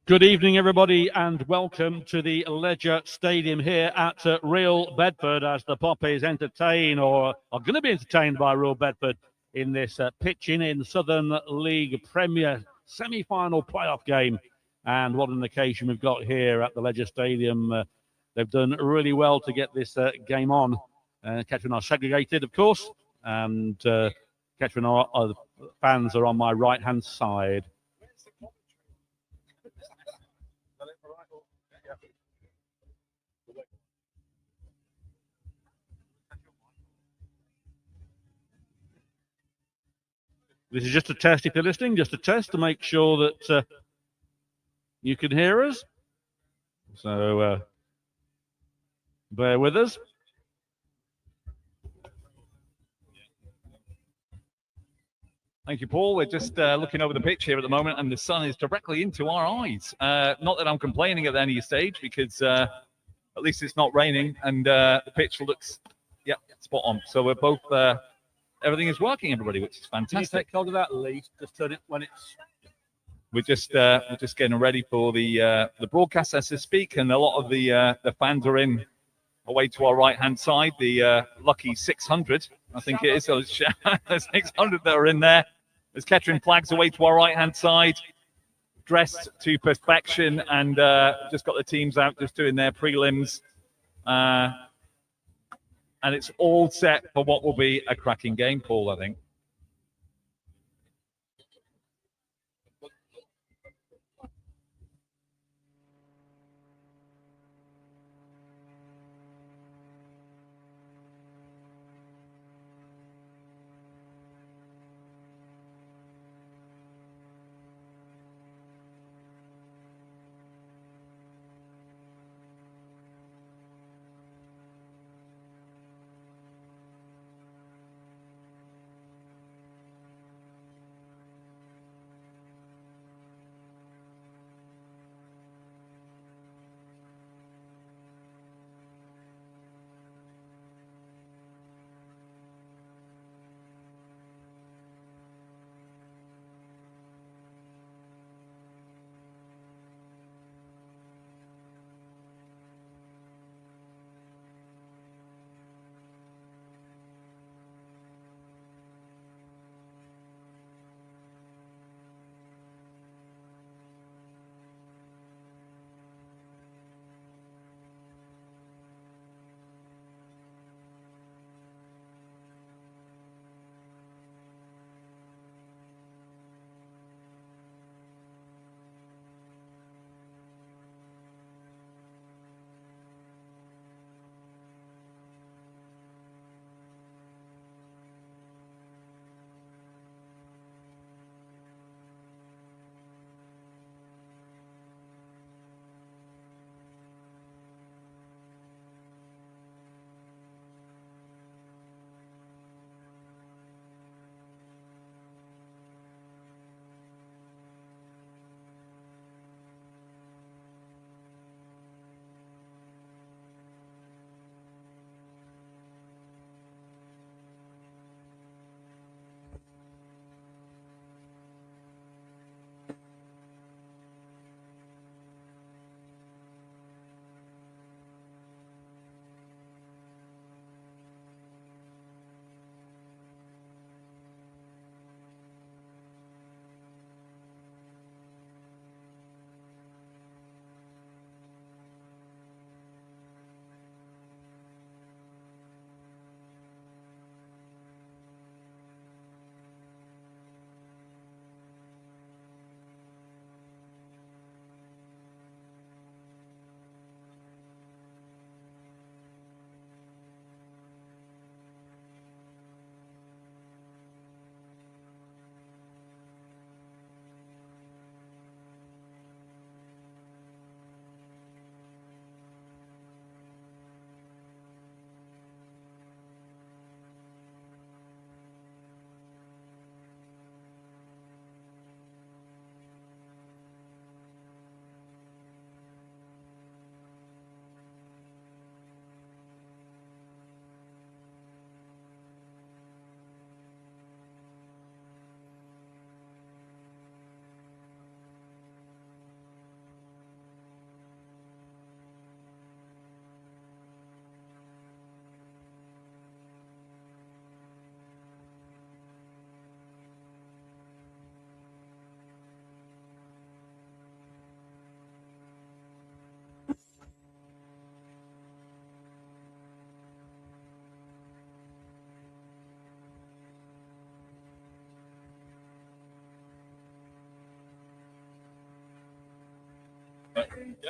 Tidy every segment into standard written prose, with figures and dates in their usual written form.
Good evening, everybody, and welcome to the Leisure Stadium here at Real Bedford as the Poppies entertain, or are going to be entertained by Real Bedford in this pitching in Southern League Premier semi-final playoff game. And what an occasion we've got here at the Leisure Stadium. They've done really well to get this game on. Kettering are segregated, of course, and Kettering fans are on my right-hand side. This is just a test if you're listening, just a test to make sure that you can hear us. So bear with us. Thank you, Paul. We're just looking over the pitch here at the moment, and the sun is directly into our eyes. Not that I'm complaining at any stage, because at least it's not raining, and the pitch looks, spot on. So we're both, everything is working, everybody, which is fantastic. Can you take hold of that, Lee? Just turn it when it's. We're just getting ready for the broadcast as to speak, and a lot of the fans are in away to our right-hand side. The lucky 600, I think it is. So 600 that are in there. There's Kettering flags away to our right-hand side, dressed to perfection, and just got the teams out just doing their prelims. And it's all set for what will be a cracking game, Paul, I think.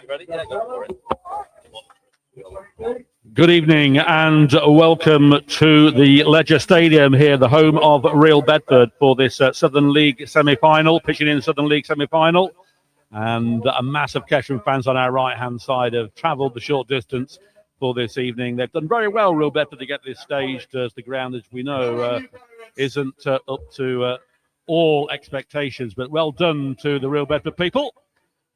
Ready? Yeah, go for it. Good evening and welcome to the Ledger Stadium here, the home of Real Bedford, for this Southern League semi-final, pitching in the Southern League semi-final. And a mass of Kettering fans on our right-hand side have travelled the short distance for this evening. They've done very well, Real Bedford, to get this staged, as the ground, as we know, isn't up to all expectations. But well done to the Real Bedford people.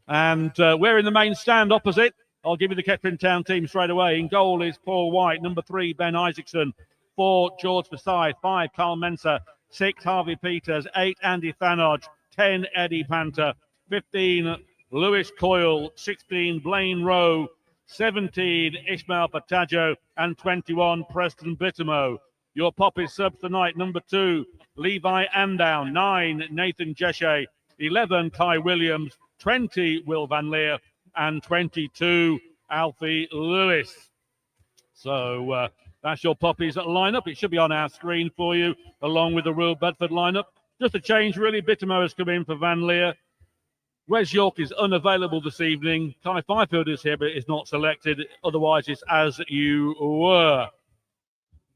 And we're in the main stand opposite. I'll give you the Kettering Town team straight away. In goal is Paul White. Number 3, Ben Isaacson. 4, George Forsyth. 5, Carl Mensah. 6, Harvey Peters. 8, Andy Thanodge. 10, Eddie Panther. 15, Lewis Coyle. 16, Blaine Rowe. 17, Ishmael Patajo. And 21, Preston Bittermo. Your Poppy subs tonight. Number 2, Levi Andown. 9, Nathan Jeshe. 11, Kai Williams. 20, Will Van Leer. And 22, Alfie Lewis. So that's your Poppies lineup. It should be on our screen for you, along with the Real Bedford lineup. Just a change, really. Bittermo has come in for Van Leer. Wes York is unavailable this evening. Kai Fifield is here, but is not selected. Otherwise, it's as you were.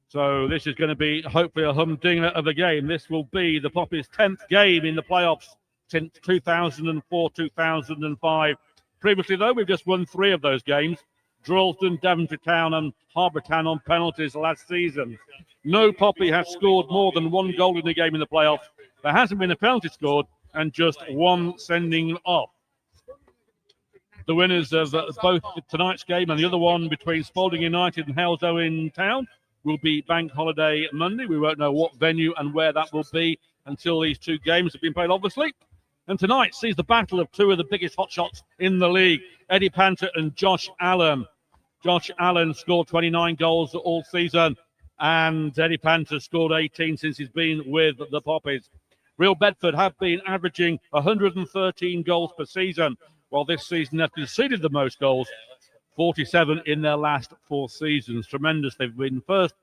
So this is going to be, hopefully, a humdinger of a game. This will be the Poppies' 10th game in the playoffs since 2004-2005. Previously, though, we've just won 3 of those games. Droylsden, Daventry Town and Harbour Town on penalties last season. No Poppy has scored more than 1 goal in a game in the playoffs. There hasn't been a penalty scored and just 1 sending off. The winners of both tonight's game and the other one between Spalding United and Hales Owen Town will be Bank Holiday Monday. We won't know what venue and where that will be until these 2 games have been played, obviously. And tonight sees the battle of 2 of the biggest hotshots in the league, Eddie Panther and Josh Allen. Josh Allen scored 29 goals all season, and Eddie Panther scored 18 since he's been with the Poppies. Real Bedford have been averaging 113 goals per season, while this season they've conceded the most goals, 47 in their last 4 seasons. Tremendous. They've been first,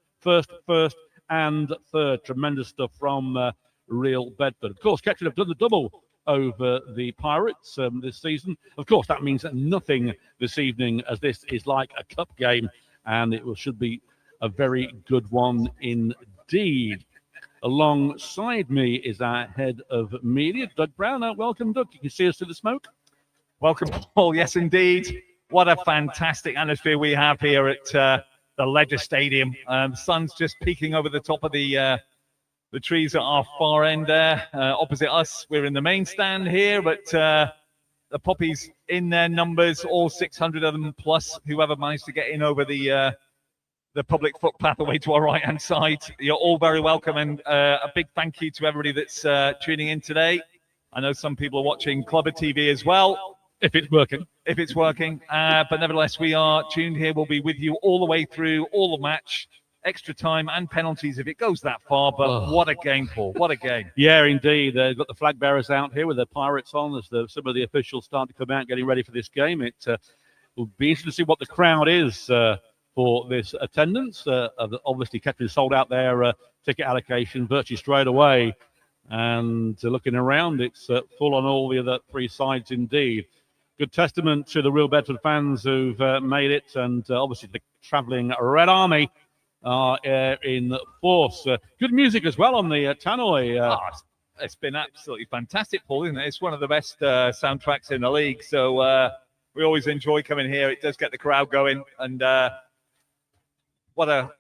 and third. Tremendous stuff from Real Bedford. Of course, Kettering have done the double over the Pirates this season. Of course, that means nothing this evening, as this is like a cup game, and it should be a very good one indeed. Alongside me is our head of media, Doug Brown. Welcome, Doug. You can see us through the smoke. Welcome, Paul. Yes, indeed. What a fantastic atmosphere we have here at the Ledger Stadium. The sun's just peeking over the top of the trees at our far end there. Opposite us, we're in the main stand here, but the Poppies in their numbers, all 600 of them, plus whoever managed to get in over the public footpath away to our right-hand side. You're all very welcome, and a big thank you to everybody that's tuning in today. I know some people are watching Clubber TV as well. If it's working. But nevertheless, we are tuned here. We'll be with you all the way through all the match. Extra time and penalties if it goes that far, but what a game, Paul. What a game. Yeah, indeed. They've got the flag bearers out here with their Pirates on as some of the officials start to come out getting ready for this game. It will be interesting to see what the crowd is for this attendance. Obviously, Kettering sold out their ticket allocation virtually straight away. And looking around, it's full on all the other 3 sides indeed. Good testament to the Real Bedford fans who've made it, and obviously the travelling Red Army are in force. Good music as well on the tannoy. It's been absolutely fantastic, Paul, isn't it? It's one of the best soundtracks in the league. So we always enjoy coming here. It does get the crowd going, and what a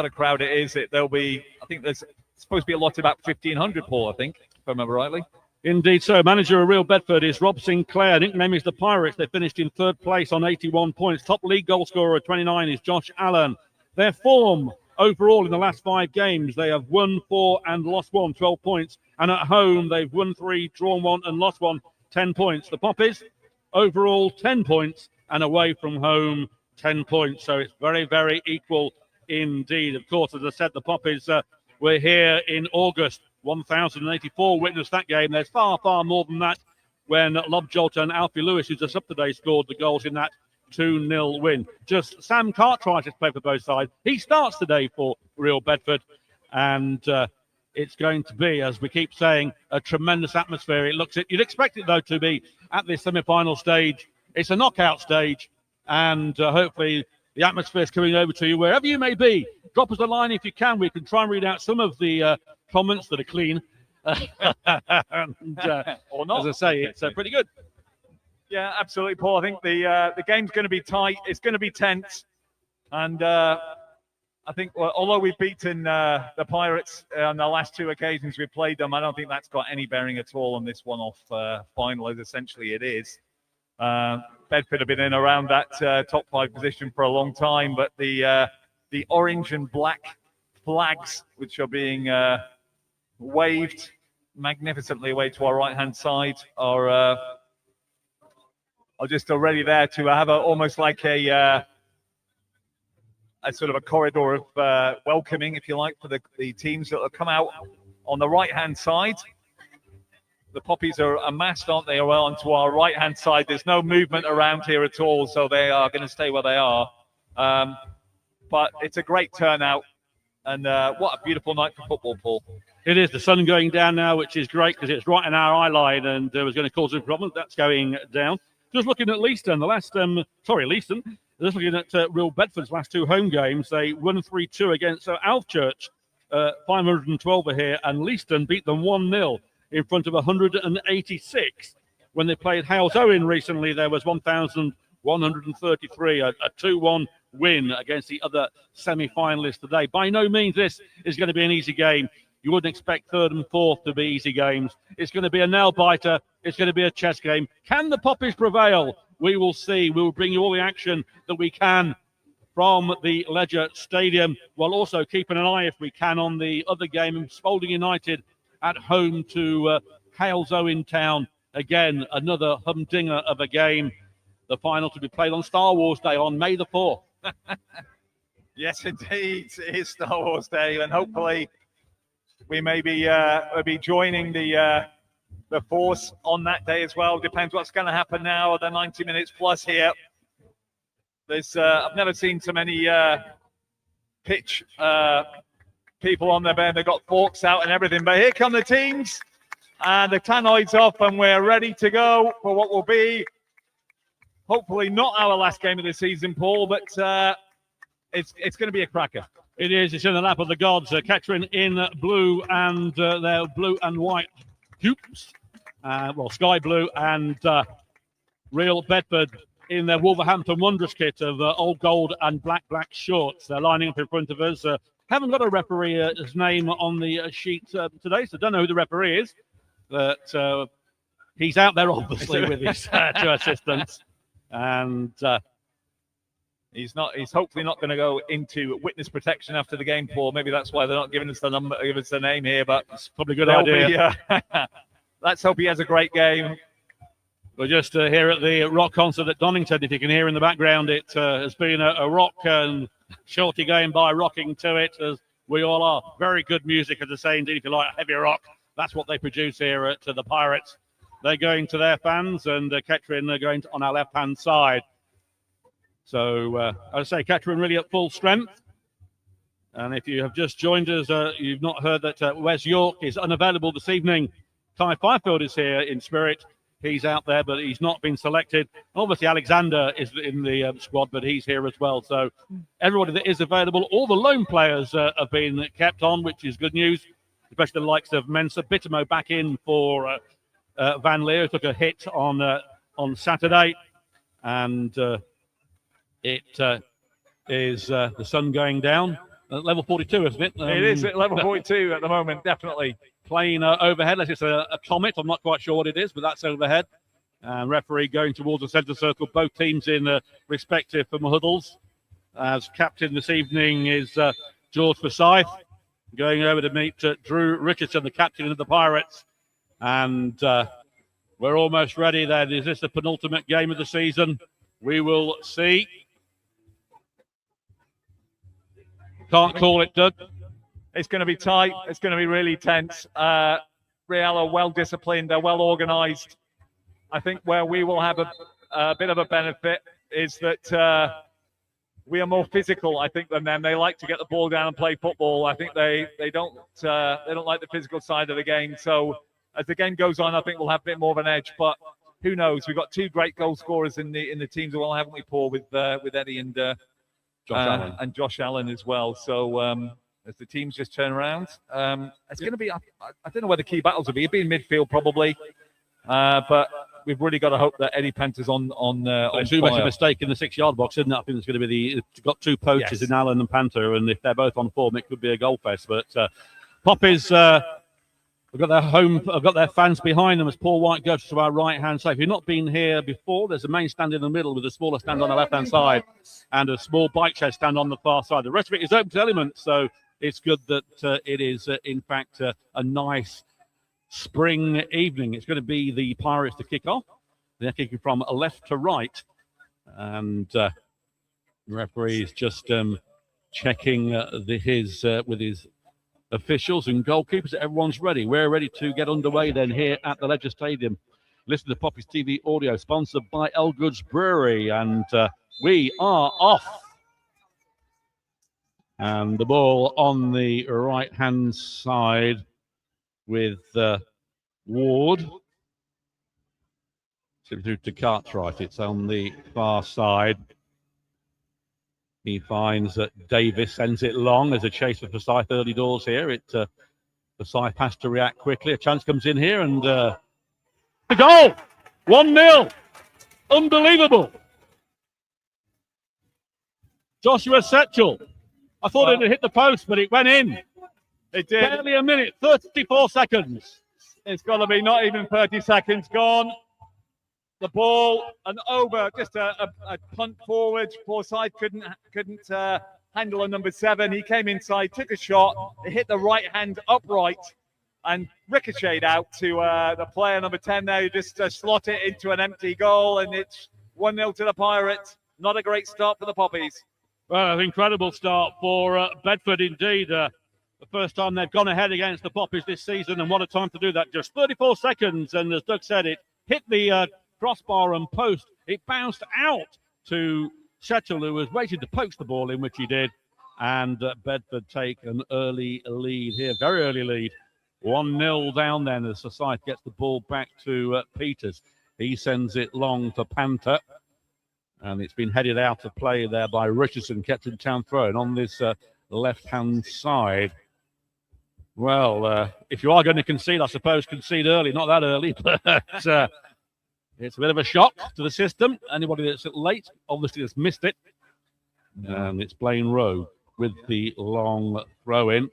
crowd it is. There'll be, I think there's supposed to be a lot, about 1,500, Paul, I think, if I remember rightly. Indeed so. Manager of Real Bedford is Rob Sinclair. Nickname is the Pirates. They finished in 3rd place on 81 points. Top league goal scorer at 29 is Josh Allen. Their form overall in the last 5 games, they have won 4 and lost 1, 12 points. And at home, they've won 3, drawn 1 and lost 1, 10 points. The Poppies, overall 10 points, and away from home, 10 points. So it's very, very equal indeed. Of course, as I said, the Poppies were here in August. 1,084 witnessed that game. There's far, far more than that when Lobjolt and Alfie Lewis, who's just up today, scored the goals in that 2-0 win. Just Sam Cartwright has played for both sides. He starts today for Real Bedford, and it's going to be, as we keep saying, a tremendous atmosphere. You'd expect it, though, to be at this semi-final stage It's a knockout stage, and hopefully the atmosphere is coming over to you wherever you may be. Drop us a line if you can. We can try and read out some of the comments that are clean. And, or not. As I say, it's pretty good. Yeah, absolutely, Paul. I think the game's going to be tight. It's going to be tense. And I think, although we've beaten the Pirates on the last 2 occasions we've played them, I don't think that's got any bearing at all on this one-off final, as essentially it is. Bedford have been in around that top 5 position for a long time, but the orange and black flags, which are being waved magnificently away to our right-hand side, are just already there to have almost like a sort of a corridor of welcoming, if you like, for the teams that will come out on the right-hand side. The poppies are amassed, aren't they, well onto our right-hand side. There's no movement around here at all, so they are going to stay where they are. But it's a great turnout, and what a beautiful night for football, Paul. It is. The sun going down now, which is great because it's right in our eye line and was going to cause some problems. That's going down. Just looking at Leiston, Leiston. Just looking at Real Bedford's last 2 home games, they won 3-2 against Alfchurch. 512 are here, and Leiston beat them 1-0 in front of 186. When they played Hales Owen recently, there was 1,133, a 2-1 win against the other semi-finalists today. By no means this is going to be an easy game. You wouldn't expect 3rd and 4th to be easy games. It's going to be a nail-biter. It's going to be a chess game. Can the Poppies prevail? We will see. We will bring you all the action that we can from the Ledger Stadium, while also keeping an eye, if we can, on the other game, Spalding United at home to Hales Owen Town. Again, another humdinger of a game. The final to be played on Star Wars Day on May the 4th. Yes, indeed. It is Star Wars Day, and hopefully we may be joining the force on that day as well. Depends what's going to happen now. The 90 minutes plus here. There's I've never seen so many pitch people on their bed. They've got forks out and everything. But here come the teams, and the tannoy's off, and we're ready to go for what will be hopefully not our last game of the season, Paul, but it's going to be a cracker. It is. It's in the lap of the gods. Kettering in blue and their blue and white hoops. Sky blue, and Real Bedford in their Wolverhampton Wanderers kit of old gold and black shorts. They're lining up in front of us. Haven't got a referee's name on the sheet today, so don't know who the referee is. But he's out there, obviously, with his 2 assistants. And he's hopefully not going to go into witness protection after the game, Paul. Maybe that's why they're not giving us the number, give us the name here. But it's probably a good idea. Let's hope he has a great game. We're just here at the rock concert at Donington. If you can hear in the background, it has been a rock and shorty game by rocking to it, as we all are. Very good music, as I say, indeed. If you like heavy rock, that's what they produce here at the Pirates. They're going to their fans, and Kettering are going on our left-hand side. So, as I say, Kettering really at full strength. And if you have just joined us, you've not heard that Wes York is unavailable this evening. Ty Fifield is here in spirit. He's out there, but he's not been selected. Obviously, Alexander is in the squad, but he's here as well. So everybody that is available, all the lone players have been kept on, which is good news, especially the likes of Mensa. Bitamo back in for Van Leer, who took a hit on Saturday. And it is the sun going down. Level 42, isn't it? It is at level 42 at the moment, definitely. Playing overhead, like it's a comet. I'm not quite sure what it is, but that's overhead. Referee going towards the centre circle. Both teams in respective huddles. As captain this evening is George Forsyth, going over to meet Drew Richardson, the captain of the Pirates. And we're almost ready then. Is this the penultimate game of the season? We will see. Can't call it, Doug. It's going to be tight. It's going to be really tense. Real are well disciplined. They're well organised. I think where we will have a bit of a benefit is that we are more physical, I think, than them. They like to get the ball down and play football. I think they don't like the physical side of the game. So as the game goes on, I think we'll have a bit more of an edge. But who knows? We've got 2 great goal scorers in the teams as well, haven't we, Paul? With Eddie and Josh Allen as well. So as the teams just turn around, it's going to be. I don't know where the key battles will be. It'll be in midfield probably, but we've really got to hope that Eddie Panter's on. It's too much a mistake in the 6-yard box, isn't it? I think it's going to be it's got 2 poachers in Allen and Panter, and if they're both on form, it could be a goal fest. But Poppies. I've got their fans behind them as Paul White goes to our right-hand side. If you've not been here before, there's a main stand in the middle with a smaller stand on the left-hand side and a small bike shed stand on the far side. The rest of it is open to elements, so it's good that it is, in fact, a nice spring evening. It's going to be the Pirates to kick off. They're kicking from left to right, and the referee is just checking with his officials and goalkeepers. Everyone's ready. We're ready to get underway then here at the Leisure Stadium. Listen to Poppies TV audio, sponsored by Elgood's Brewery, and we are off. And the ball on the right-hand side with Ward. Through to Cartwright. It's on the far side. He finds that Davis sends it long as a chase for Forsyth early doors here. Forsyth has to react quickly. A chance comes in here and the goal! 1-0. Unbelievable. Joshua Setchell. I thought it had hit the post, but it went in. It did. Barely a minute, 34 seconds. It's got to be not even 30 seconds gone. The ball and over, just a punt forward. Forsyth couldn't handle a number 7. He came inside, took a shot, it hit the right hand upright and ricocheted out to the player number 10 there, who just slot it into an empty goal, and it's 1-0 to the Pirates. Not a great start for the Poppies. Well, an incredible start for Bedford indeed. The first time they've gone ahead against the Poppies this season, and what a time to do that. Just 34 seconds, and as Doug said, it hit the crossbar and post. It bounced out to Setchell, who was waiting to poach the ball in, which he did. And Bedford take an early lead here, very early lead. 1-0 down then as Forsyth gets the ball back to Peters. He sends it long to Panther. And it's been headed out of play there by Richardson, Kettering Town throw. And on this left-hand side, well, if you are going to concede, I suppose concede early, not that early, but it's a bit of a shock to the system. Anybody that's late obviously has missed it. And it's Blaine Rowe with the long throw in.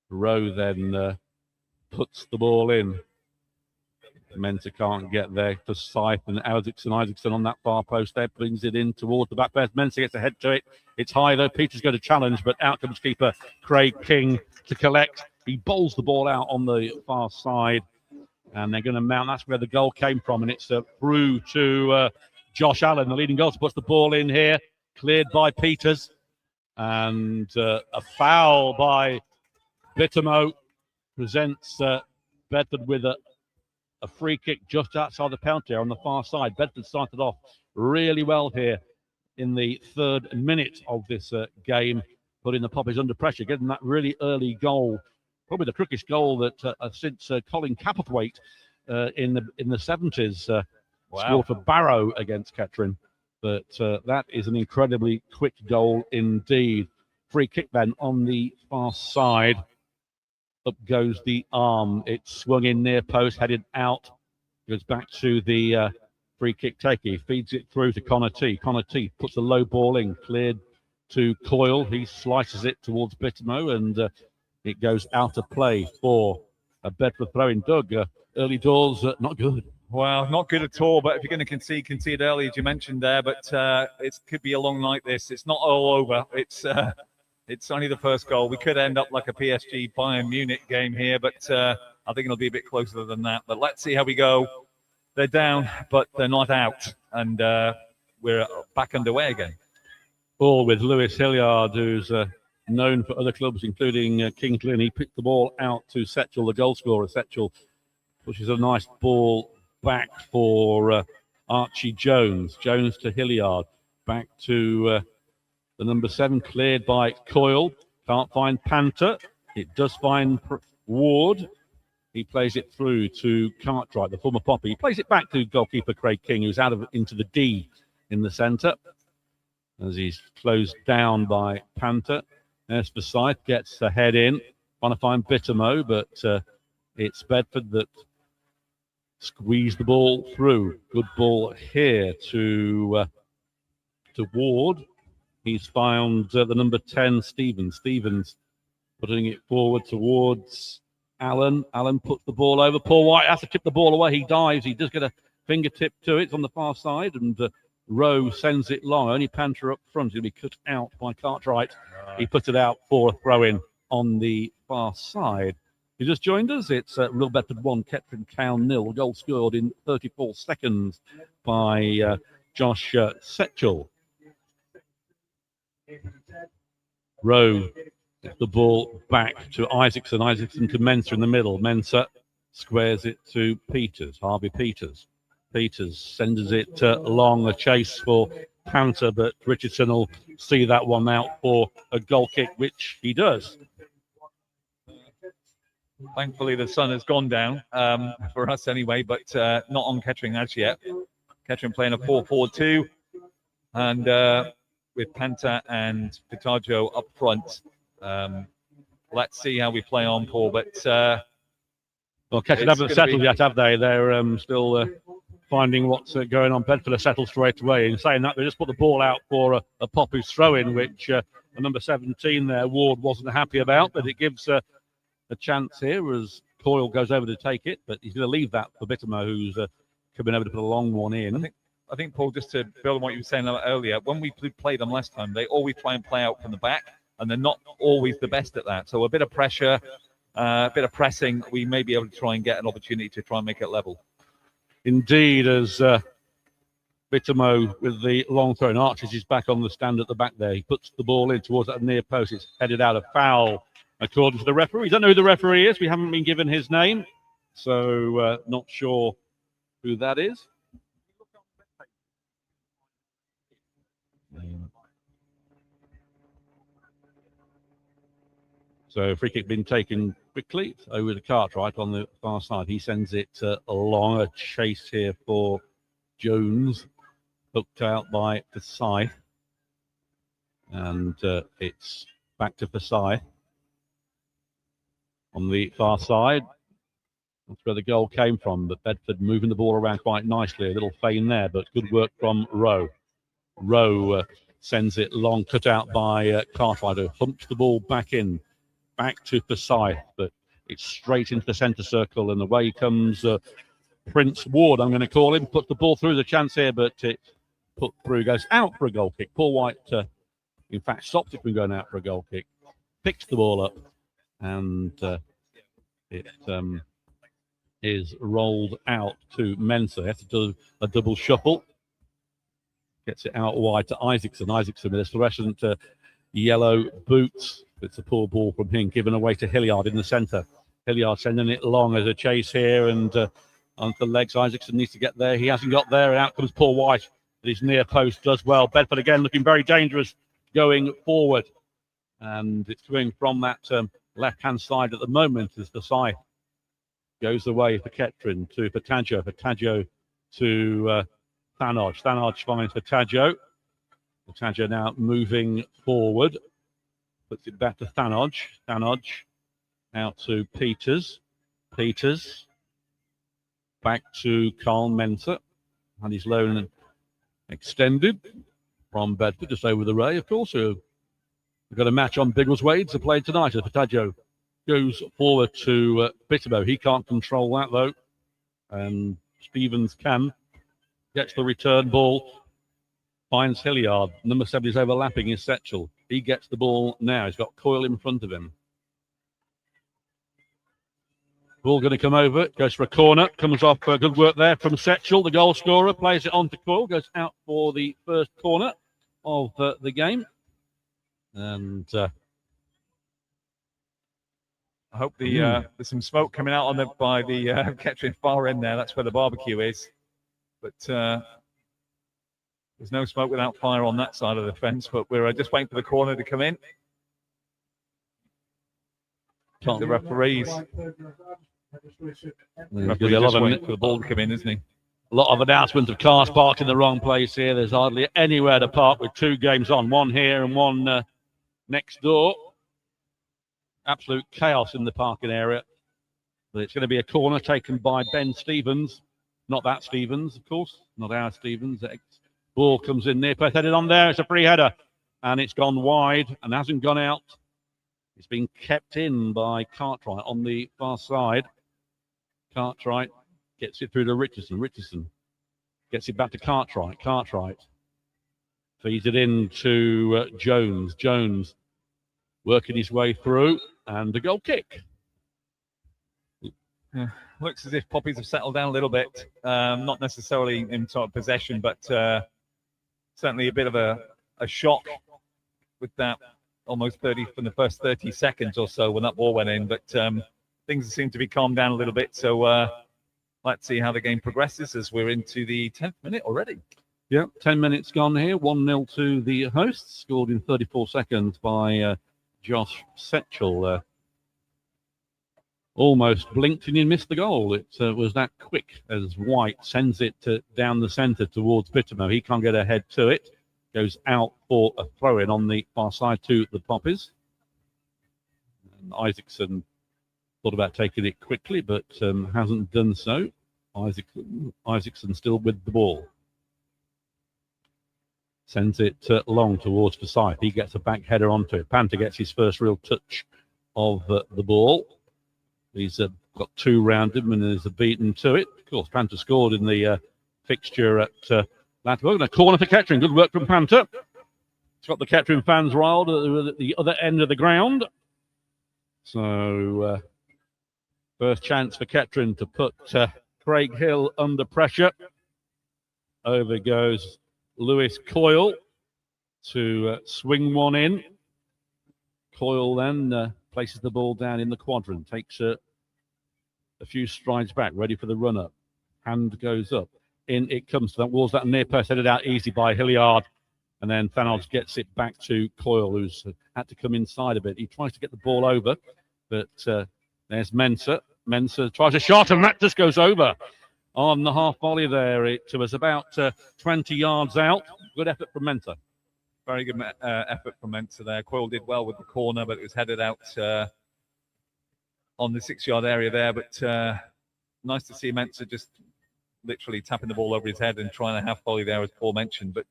Rowe then puts the ball in. Mensah can't get there. Forsyth and Isaacson on that far post there brings it in towards the back post. Mensah gets ahead to it. It's high though. Peters going to challenge, but out comes keeper Craig King to collect. He bowls the ball out on the far side. And they're going to mount. That's where the goal came from. And it's through to Josh Allen, the leading goalkeeper, puts the ball in here. Cleared by Peters. And a foul by Bittermo presents Bedford with a free kick just outside the penalty area on the far side. Bedford started off really well here in the 3rd minute of this game, putting the Poppies under pressure, getting that really early goal. Probably the quickest goal that since Colin Capperthwaite in the 70s scored for Barrow against Kettering. But that is an incredibly quick goal indeed. Free kick then on the far side. Up goes the arm. It's swung in near post, headed out. Goes back to the free kick taker. He feeds it through to Connor T. Connor T puts a low ball in, cleared to Coyle. He slices it towards Bittermo, and it goes out of play for a Bedford throw-in. Doug, early doors, not good. Well, not good at all, but if you're going to concede early, as you mentioned there, but it could be a long night this. It's not all over. It's only the first goal. We could end up like a PSG Bayern Munich game here, but I think it'll be a bit closer than that. But let's see how we go. They're down, but they're not out, and we're back underway again. Ball with Lewis Hilliard, who's known for other clubs, including Kings Lynn. He picked the ball out to Setchell, the goal scorer. Setchell pushes a nice ball back for Archie Jones. Jones to Hilliard. Back to the number 7, cleared by Coyle. Can't find Panther. It does find Ward. He plays it through to Cartwright, the former Poppy. He plays it back to goalkeeper Craig King, who's out of into the D in the centre, as he's closed down by Panther. There's Forsyth, gets the head in, trying to find Bittermo, but it's Bedford that squeezed the ball through. Good ball here to Ward. He's found the number 10, Stevens. Stevens putting it forward towards Allen. Allen puts the ball over. Paul White has to tip the ball away. He dives. He does get a fingertip to it. It's on the far side, and Rowe sends it long. Only Panther up front. He'll be cut out by Cartwright. He put it out for a throw-in on the far side. He just joined us. It's Real Bedford 1, Kettering Town 0. Goal scored in 34 seconds by Josh Setchell. Rowe gets the ball back to Isaacson. Isaacson to Mensah in the middle. Mensah squares it to Peters. Harvey Peters. Peters sends it long, a chase for Panther, but Richardson will see that one out for a goal kick, which he does. Thankfully, the sun has gone down for us anyway, but not on Kettering as yet. Kettering playing a 4-4-2, and with Panther and Pitaggio up front. Let's see how we play on, Paul. But well, Kettering haven't settled yet, have they? They're still finding what's going on. Bedford are settled straight away. In saying that, they just put the ball out for a Poppy's throw-in, which the number 17 there, Ward, wasn't happy about, but it gives a chance here as Coyle goes over to take it, but he's going to leave that for Bittermo, who's coming over to put a long one in. I think, Paul, just to build on what you were saying earlier, when we play them last time, they always try and play out from the back, and they're not always the best at that. So a bit of pressure, a bit of pressing, we may be able to try and get an opportunity to try and make it level. Indeed, as Bittermo with the long throw, and Archers is back on the stand at the back there. He puts the ball in towards that near post. It's headed out of foul, according to the referee. Don't know who the referee is. We haven't been given his name, so not sure who that is. So free kick been taken quickly over to Cartwright on the far side. He sends it along, a chase here for Jones, hooked out by Forsyth, and it's back to Forsyth on the far side. That's where the goal came from, but Bedford moving the ball around quite nicely. A little feign there, but good work from Rowe. Rowe sends it long, cut out by Cartwright, who humps the ball back to Forsyth, but it's straight into the centre circle, and away comes Prince Ward, I'm going to call him. Puts the ball through, the chance here, but it put through, goes out for a goal kick. Paul White, in fact, stopped it from going out for a goal kick, picks the ball up, and it is rolled out to Mensah. He has to do a double shuffle. Gets it out wide to Isaacson. Isaacson with his fluorescent yellow boots. It's a poor ball from him, given away to Hilliard in the centre. Hilliard sending it long as a chase here, and on the legs, Isaacson needs to get there. He hasn't got there, and out comes Paul White at his near post, does well. Bedford again looking very dangerous going forward, and it's coming from that left-hand side at the moment as the side goes away for Kettering to Pitaggio. Pitaggio to Thanodge. Thanodge finds Pitaggio. Pitaggio now moving forward. Puts it back to Thanodge. Thanodge out to Peters. Peters back to Carl Mensah. And his loan extended from Bedford just over the Ray, of course. We've got a match on Biggleswade to play tonight as Pitaggio goes forward to Bittermo. He can't control that, though. And Stevens can. Gets the return ball. Finds Hilliard. Number 7 is overlapping is Setchell. He gets the ball now. He's got Coyle in front of him. Ball going to come over. Goes for a corner. Comes off good work there from Setchell, the goal scorer. Plays it on to Coyle. Goes out for the first corner of the game. And I hope there's some smoke coming out on by the Kettering far end there. That's where the barbecue is. But there's no smoke without fire on that side of the fence, but we're just waiting for the corner to come in. The referees. Referee just waiting for the ball to come in, isn't he? A lot of announcements of cars parked in the wrong place here. There's hardly anywhere to park with 2 games on, one here and one next door. Absolute chaos in the parking area. But it's going to be a corner taken by Ben Stevens. Not that Stevens, of course. Not our Stevens. Ball comes in near post, headed on there. It's a free header. And it's gone wide and hasn't gone out. It's been kept in by Cartwright on the far side. Cartwright gets it through to Richardson. Richardson gets it back to Cartwright. Cartwright feeds it in to Jones. Jones working his way through, and a goal kick. Yeah, looks as if Poppies have settled down a little bit. Not necessarily in sort of possession, but certainly a bit of a shock with that almost 30 from the first 30 seconds or so when that ball went in. But things seem to be calmed down a little bit. So let's see how the game progresses as we're into the 10th minute already. Yeah, 10 minutes gone here. 1-0 to the hosts. Scored in 34 seconds by Josh Setchell. Almost blinked and he missed the goal. It was that quick as White sends it down the centre towards Bittermo. He can't get ahead to it. Goes out for a throw-in on the far side to the Poppies. And Isaacson thought about taking it quickly, but hasn't done so. Isaacson still with the ball. Sends it long towards Forsyth. He gets a back header onto it. Panther gets his first real touch of the ball. He's got 2 round him and there's a beaten to it. Of course, Panther scored in the fixture at Latterburg. And a corner for Kettering. Good work from Panther. It's got the Kettering fans riled at the other end of the ground. So, first chance for Kettering to put Craig Hill under pressure. Over goes Lewis Coyle to swing one in. Coyle then places the ball down in the quadrant, takes a few strides back, ready for the run-up. Hand goes up. In it comes to that walls, that near post, headed out easy by Hilliard. And then Thanos gets it back to Coyle, who's had to come inside a bit. He tries to get the ball over, but there's Mensah. Mensah tries a shot, and that just goes over on the half volley there. It was about 20 yards out. Good effort from Mensah. Very good effort from Mensah there. Coyle did well with the corner, but it was headed out on the 6-yard area there. But nice to see Mensah just literally tapping the ball over his head and trying a half volley there, as Paul mentioned. But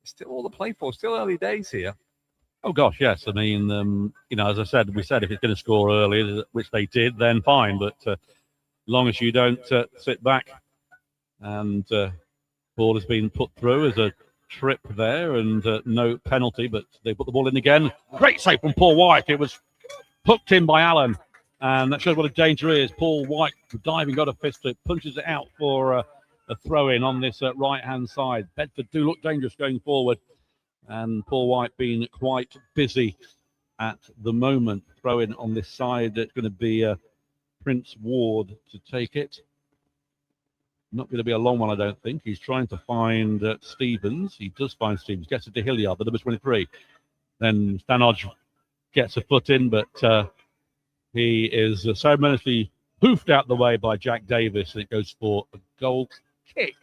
still all to play for. Still early days here. Oh, gosh, yes. I mean, as I said, we said if it's going to score early, which they did, then fine. But as long as you don't sit back and ball has been put through as a trip there and no penalty, but they put the ball in again. Great save from Paul White. It was hooked in by Allen, and that shows what a danger is. Paul White diving, got a fist, it punches it out for a throw-in on this right-hand side. Bedford do look dangerous going forward, and Paul White being quite busy at the moment. Throw-in on this side. It's going to be Prince Ward to take it. Not going to be a long one, I don't think. He's trying to find Stevens. He does find Stevens. Gets it to Hilliard, the number 23. Then Stanodge gets a foot in, but he is ceremoniously poofed out the way by Jack Davis, and it goes for a goal kick.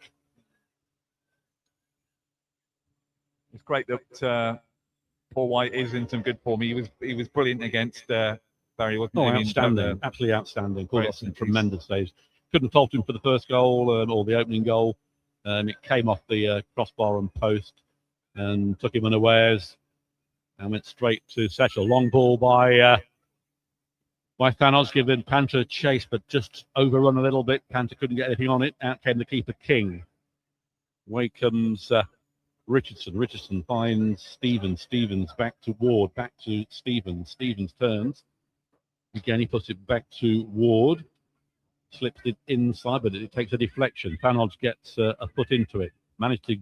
It's great that Paul White is in some good form. He was brilliant against Barry, wasn't he? Outstanding. Absolutely outstanding. Paul got some tremendous saves. Couldn't fault him for the first goal or the opening goal. It came off the crossbar and post and took him unawares and went straight to Setchell. Long ball by Thanos, giving Panther a chase, but just overrun a little bit. Panther couldn't get anything on it. Out came the keeper, King. Away comes Richardson. Richardson finds Stevens. Stevens back to Ward. Back to Stevens. Stevens turns. Again, he puts it back to Ward. Slips it inside, but it takes a deflection. Thanos gets a foot into it. Managed to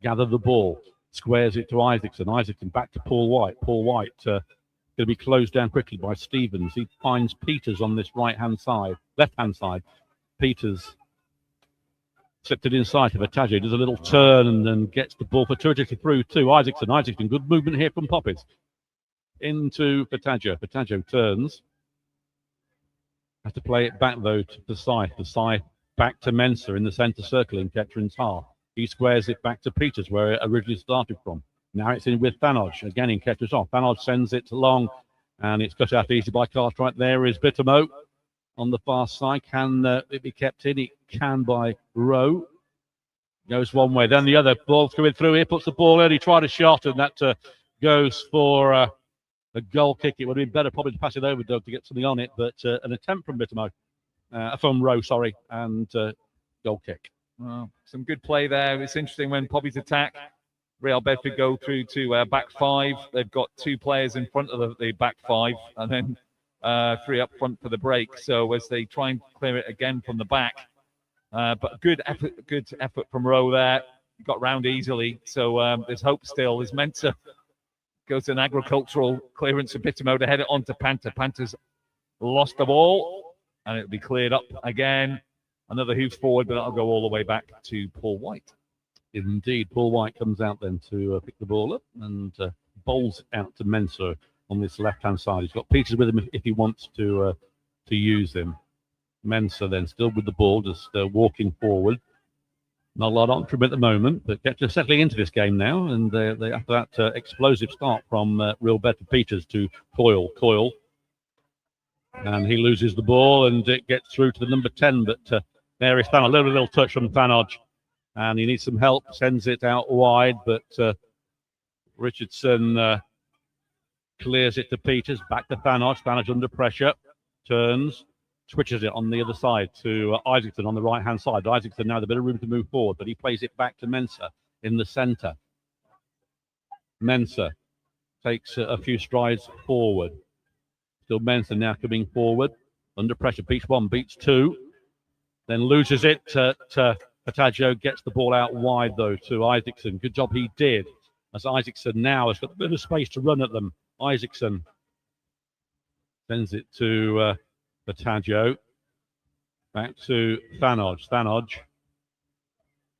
gather the ball. Squares it to Isaacson. Isaacson back to Paul White. Paul White going to be closed down quickly by Stevens. He finds Peters on this right-hand side, left-hand side. Peters slipped it inside to Vataggio. Does a little turn and then gets the ball fortuitously through to Isaacson. Isaacson, good movement here from Poppies. Into Vataggio. Vataggio turns. Has to play it back though to Forsyth. Forsyth back to Mensah in the centre circle in Kettering's half. He squares it back to Peters where it originally started from. Now it's in with Thanodge again in Kettering's half. Thanodge sends it long and it's cut out easy by Cartwright. There is Bittermo on the far side. Can it be kept in? It can by Rowe. Goes one way, then the other. Ball's coming through here, puts the ball in. He tried a shot and that goes for a goal kick. It would have been better probably to pass it over, Doug, to get something on it, but an attempt from Bittermo. From Rowe, sorry, and goal kick. Well, some good play there. It's interesting when Poppy's attack, Real Bedford go through to back five. They've got 2 players in front of the back five and then 3 up front for the break. So as they try and clear it again from the back, but good effort from Rowe there. Got round easily. So there's hope still. As Mensah goes to an agricultural clearance for Bittermo to head it on to Panther. Panther's lost the ball and it'll be cleared up again. Another hoof forward, but that'll go all the way back to Paul White. Indeed, Paul White comes out then to pick the ball up and bowls out to Mensah on this left-hand side. He's got Peters with him if he wants to use him. Mensah then still with the ball, just walking forward. Not a lot on for him at the moment, but just settling into this game now. And they after that explosive start from Real Bedford. Peters to Coyle. And he loses the ball and it gets through to the number 10. But there is a little touch from Thanodge. And he needs some help, sends it out wide. But Richardson clears it to Peters, back to Thanodge. Thanodge under pressure, turns, switches it on the other side to Isaacson on the right-hand side. Isaacson now has a bit of room to move forward, but he plays it back to Mensah in the centre. Mensah takes a few strides forward. Still Mensah now coming forward. Under pressure, beats 1, beats 2. Then loses it to Patagio, gets the ball out wide, though, to Isaacson. Good job he did, as Isaacson now has got a bit of space to run at them. Isaacson sends it to Patagio. Back to Thanodge. Thanodge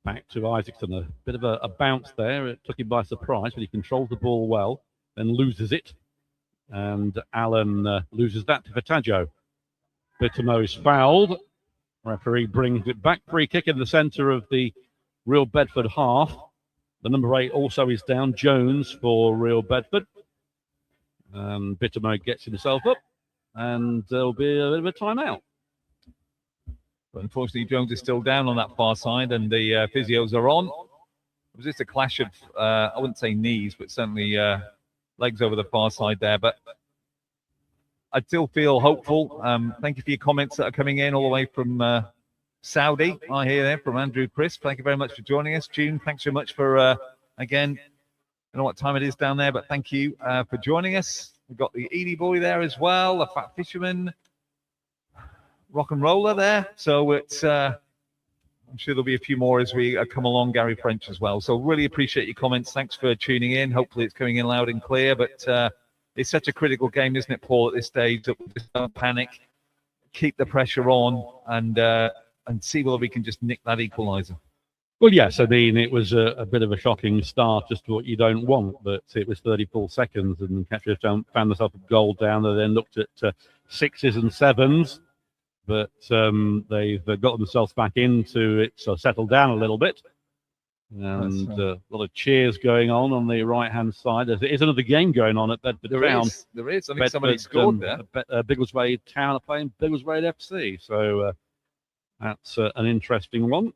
back to Isaacson. A bit of a bounce there. It took him by surprise, but he controls the ball well, then loses it. And Allen loses that to Patagio. Bittermo is fouled. Referee brings it back. Free kick in the centre of the Real Bedford half. The number 8 also is down. Jones for Real Bedford. Bittermo gets himself up. And there'll be a bit of a timeout. But unfortunately, Jones is still down on that far side and the physios are on. It was just a clash of, I wouldn't say knees, but certainly legs over the far side there. But I still feel hopeful. Thank you for your comments that are coming in all the way from Saudi. I hear there from Andrew Crisp. Thank you very much for joining us. June, thanks so much for, again, I don't know what time it is down there, but thank you for joining us. We've got the Edie boy there as well, the Fat Fisherman, Rock and Roller there. So it's, I'm sure there'll be a few more as we come along, Gary French as well. So really appreciate your comments. Thanks for tuning in. Hopefully it's coming in loud and clear, but it's such a critical game, isn't it, Paul, at this stage, that we just don't panic, keep the pressure on, and see whether we can just nick that equaliser. Well, yes, I mean, it was a bit of a shocking start, just what you don't want, but it was 34 seconds, and Kettering found themselves a goal down. They then looked at 6s and 7s, but they've got themselves back into it, so settled down a little bit. And a lot of cheers going on the right-hand side. There is another game going on at Bedford Town. There is. I think somebody scored there. Biggleswade Town are playing Biggleswade FC. So that's an interesting one.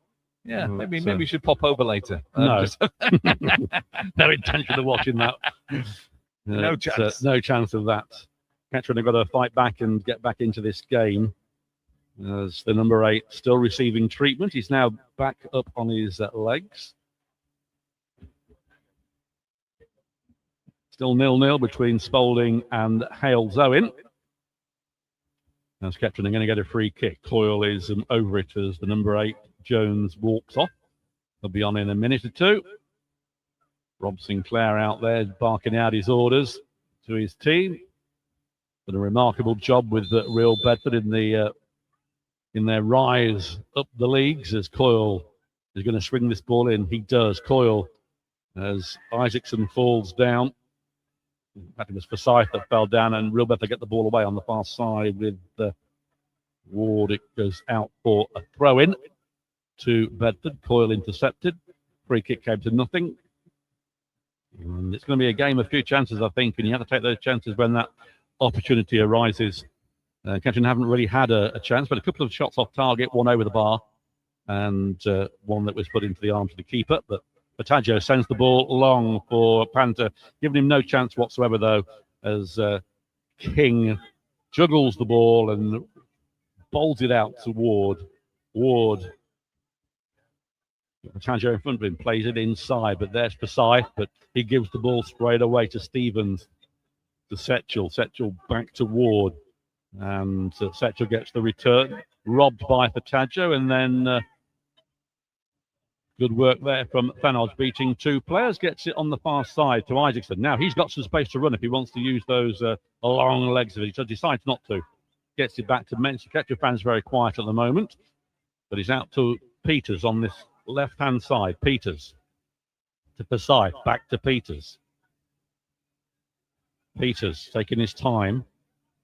Yeah, maybe we should pop over later. No. No intention of watching that. No chance. No chance of that. Kettering have got to fight back and get back into this game. As the number 8 still receiving treatment. He's now back up on his legs. Still 0-0 between Spalding and Hales Owen. As Kettering are going to get a free kick. Coyle is over it as the number 8, Jones, walks off. He'll be on in a minute or two. Rob Sinclair out there barking out his orders to his team. Done a remarkable job with Real Bedford in their rise up the leagues, as Coyle is going to swing this ball in. He does. Coyle, as Isaacson falls down. In fact, it was Forsyth that fell down, and Real Bedford get the ball away on the far side with Ward, it goes out for a throw-in to Bedford. Coyle intercepted. Free kick came to nothing. And it's going to be a game of few chances, I think, and you have to take those chances when that opportunity arises. Kettering haven't really had a chance, but a couple of shots off target, one over the bar, and one that was put into the arms of the keeper. But Patagio sends the ball long for Panther, giving him no chance whatsoever, though, as King juggles the ball and bowls it out to Ward. Ward, Patagio in front of him, plays it inside, but there's Forsyth, but he gives the ball straight away to Stevens, to Setchell. Setchell back to Ward, and Setchell gets the return, robbed by Patagio, and then good work there from Fanodge, beating two players, gets it on the far side to Isaacson. Now he's got some space to run if he wants to use those long legs of it. He decides not to. Gets it back to Mensa. Kettering fans very quiet at the moment, but he's out to Peters on this left-hand side. Peters to Forsyth, back to Peters. Peters taking his time,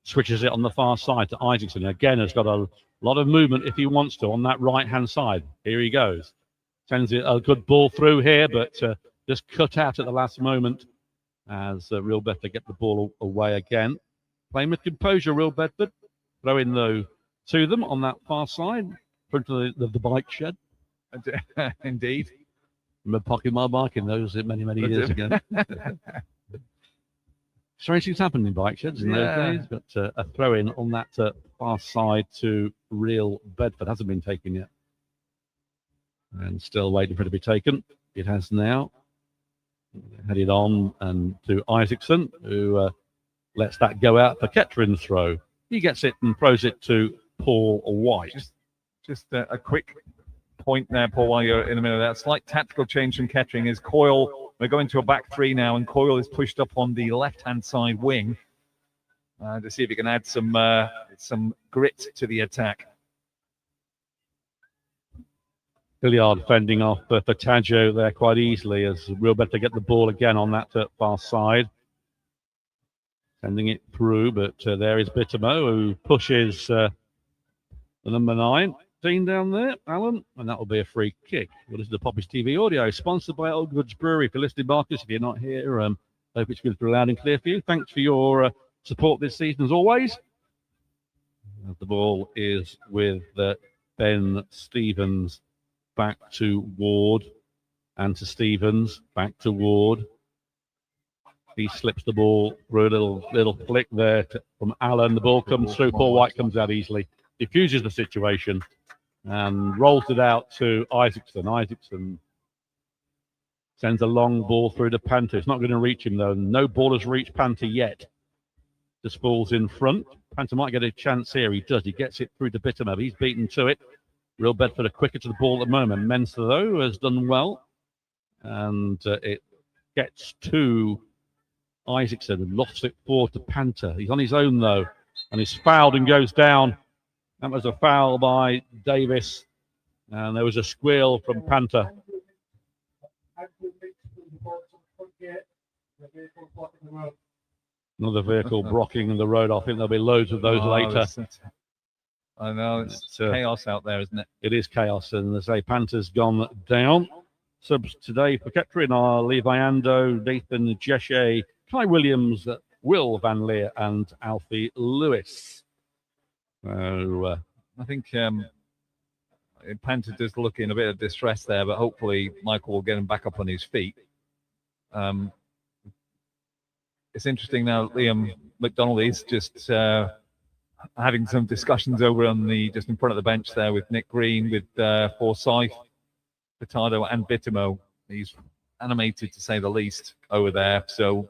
switches it on the far side to Isaacson. Again, has got a lot of movement if he wants to on that right-hand side. Here he goes. Sends it a good ball through here, but just cut out at the last moment as Real Bedford get the ball away again. Playing with composure, Real Bedford. Throwing though to them on that far side, in front of the bike shed. Indeed. I remember parking my bike in those many years ago. Strange things happen in bike sheds in those days, but a throw in on that far side to Real Bedford hasn't been taken yet. And still waiting for it to be taken. It has now. Headed on and to Isaacson, who lets that go out for Kettering's throw. He gets it and throws it to Paul White. Just a quick point there, Paul, while you're in the middle of that. Slight tactical change from Kettering is Coyle. We're going to a back three now, and Coyle is pushed up on the left-hand side wing to see if he can add some grit to the attack. Hilliard fending off Patagio there quite easily as Real Bedford get the ball again on that far side. Sending it through, but there is Bittermo who pushes the number 19 down there, Alan, and that will be a free kick. Well, this is the Poppies TV audio, sponsored by Old Goods Brewery. For listening, Marcus, if you're not here, hope it's good for loud and clear for you. Thanks for your support this season, as always. The ball is with Ben Stevens, back to Ward, and to Stevens, back to Ward. He slips the ball through a little flick there from Allen. The ball comes through. Paul White comes out easily, diffuses the situation, and rolls it out to Isaacson. Isaacson sends a long ball through to Panther. It's not going to reach him, though. No ball has reached Panther yet. Just falls in front. Panther might get a chance here. He does. He gets it through to Bittermo. He's beaten to it. Real Bedford are quicker to the ball at the moment. Mensa, though, has done well. And it gets to Isaacson and lofts it forward to Panther. He's on his own, though, and he's fouled and goes down. That was a foul by Davis. And there was a squeal from Panther. Another vehicle blocking the road. I think there'll be loads of those later. I know, it's chaos out there, isn't it? It is chaos, and as I say, Panther's gone down. Subs today for Kettering are Levi Ando, Nathan Jeshe, Kai Williams, Will Van Leer, and Alfie Lewis. So I think Panther does look in a bit of distress there, but hopefully Michael will get him back up on his feet. It's interesting now, Liam McDonald is just having some discussions over on just in front of the bench there with Nick Green, with Forsyth, Furtado, and Bittermo. He's animated, to say the least, over there. So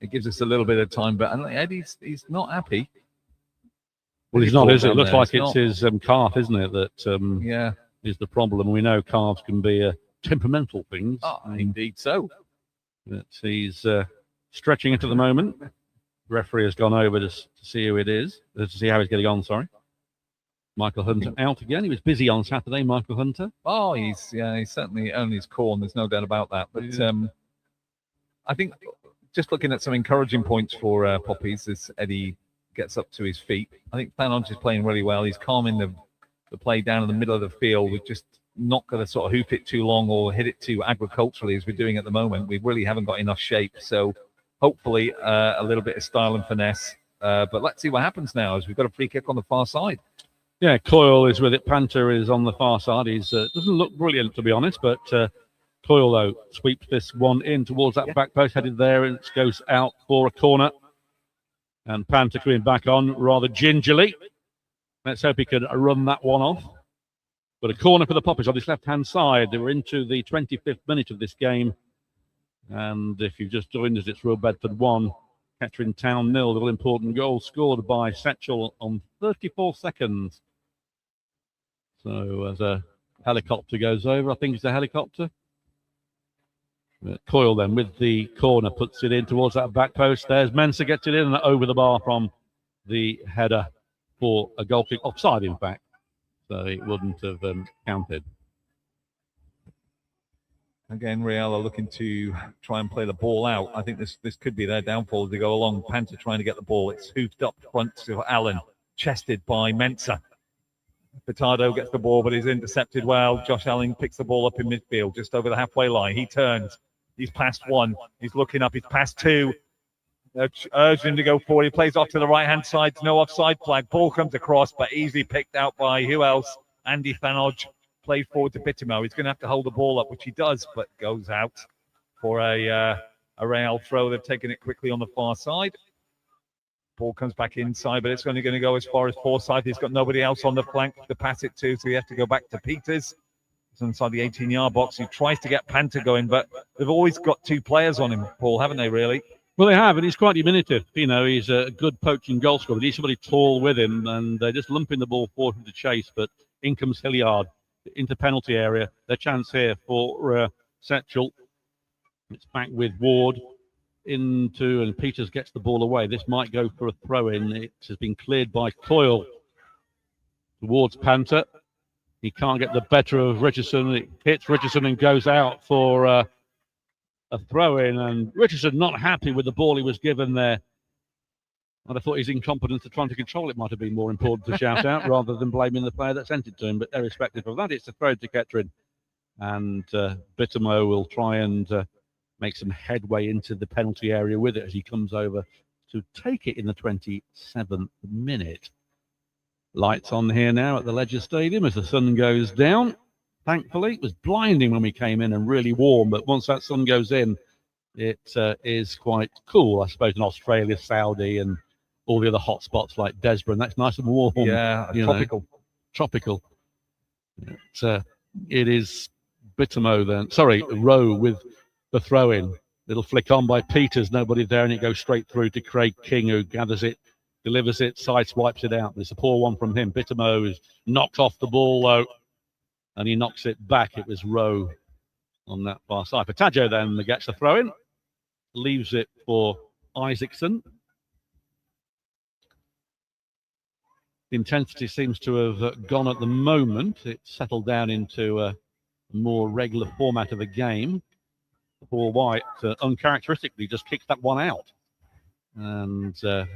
it gives us a little bit of time. But Eddie's he's not happy. Well, he's not, is it? It looks like it's his calf, isn't it? That yeah, is the problem. We know calves can be temperamental things. Oh, indeed so. But he's stretching it at the moment. The referee has gone over to see who it is, to see how he's getting on, sorry. Michael Hunter out again. He was busy on Saturday, Michael Hunter. Oh, he's certainly earned his corn. There's no doubt about that. But I think just looking at some encouraging points for Poppies, as Eddie gets up to his feet. I think Fanon's is playing really well. He's calming the play down in the middle of the field. We've just not going to sort of hoop it too long or hit it too agriculturally as we're doing at the moment. We really haven't got enough shape. So hopefully a little bit of style and finesse. But let's see what happens now as we've got a free kick on the far side. Yeah, Coyle is with it. Panther is on the far side. He doesn't look brilliant, to be honest, but Coyle, though, sweeps this one in towards that back post, headed there, and it goes out for a corner. And Panther coming back on rather gingerly. Let's hope he can run that one off. But a corner for the Poppies on this left-hand side. They were into the 25th minute of this game. And if you've just joined us, it's Royal Bedford 1, Kettering Town 0. The all-important goal scored by Setchell on 34 seconds. So as a helicopter goes over, I think it's a helicopter. Coyle then with the corner puts it in towards that back post. There's Mensah, gets it in and over the bar from the header for a goal kick, offside in fact, so it wouldn't have counted. Again, Real are looking to try and play the ball out. I think this could be their downfall as they go along. Panther trying to get the ball. It's hoofed up front to Allen, chested by Mensah. Furtado gets the ball, but he's intercepted well. Josh Allen picks the ball up in midfield, just over the halfway line. He turns. He's past one. He's looking up. He's past two. Urged him to go forward. He plays off to the right-hand side. No offside flag. Ball comes across, but easily picked out by who else? Andy Fanodge. Played forward to Bittimo. He's going to have to hold the ball up, which he does, but goes out for a Real throw. They've taken it quickly on the far side. Ball comes back inside, but it's only going to go as far as Forsyth. He's got nobody else on the flank to pass it to, so he has to go back to Peters. He's inside the 18-yard box. He tries to get Panther going, but they've always got two players on him, Paul, haven't they, really? Well, they have, and he's quite diminutive. You know, he's a good poaching goal scorer, but he's somebody tall with him, and they're just lumping the ball forward to chase, but in comes Hilliard into penalty area. The chance here for Setchell. It's back with Ward into, and Peters gets the ball away. This might go for a throw-in. It has been cleared by Coyle towards Panther. He can't get the better of Richardson. It hits Richardson and goes out for a throw-in. And Richardson not happy with the ball he was given there. And I thought his incompetence to trying to control it might have been more important to shout out rather than blaming the player that sent it to him. But irrespective of that, it's a throw to Kettering. And Bittimo will try and make some headway into the penalty area with it as he comes over to take it in the 27th minute. Lights on here now at the Ledger Stadium as the sun goes down. Thankfully, it was blinding when we came in and really warm, but once that sun goes in, it is quite cool, I suppose, in Australia, Saudi, and all the other hot spots like Desborough. That's nice and warm. Yeah, tropical. Tropical. It is Bittimo then. Sorry, Rowe with the throw-in. Little flick on by Peters, nobody there, and it goes straight through to Craig King, who gathers it, delivers it, side swipes it out. There's a poor one from him. Bittimo is knocked off the ball, though, and he knocks it back. It was Rowe on that far side. Furtado then gets the throw-in, leaves it for Isaacson. The intensity seems to have gone at the moment. It's settled down into a more regular format of a game. Paul White uncharacteristically just kicks that one out. And that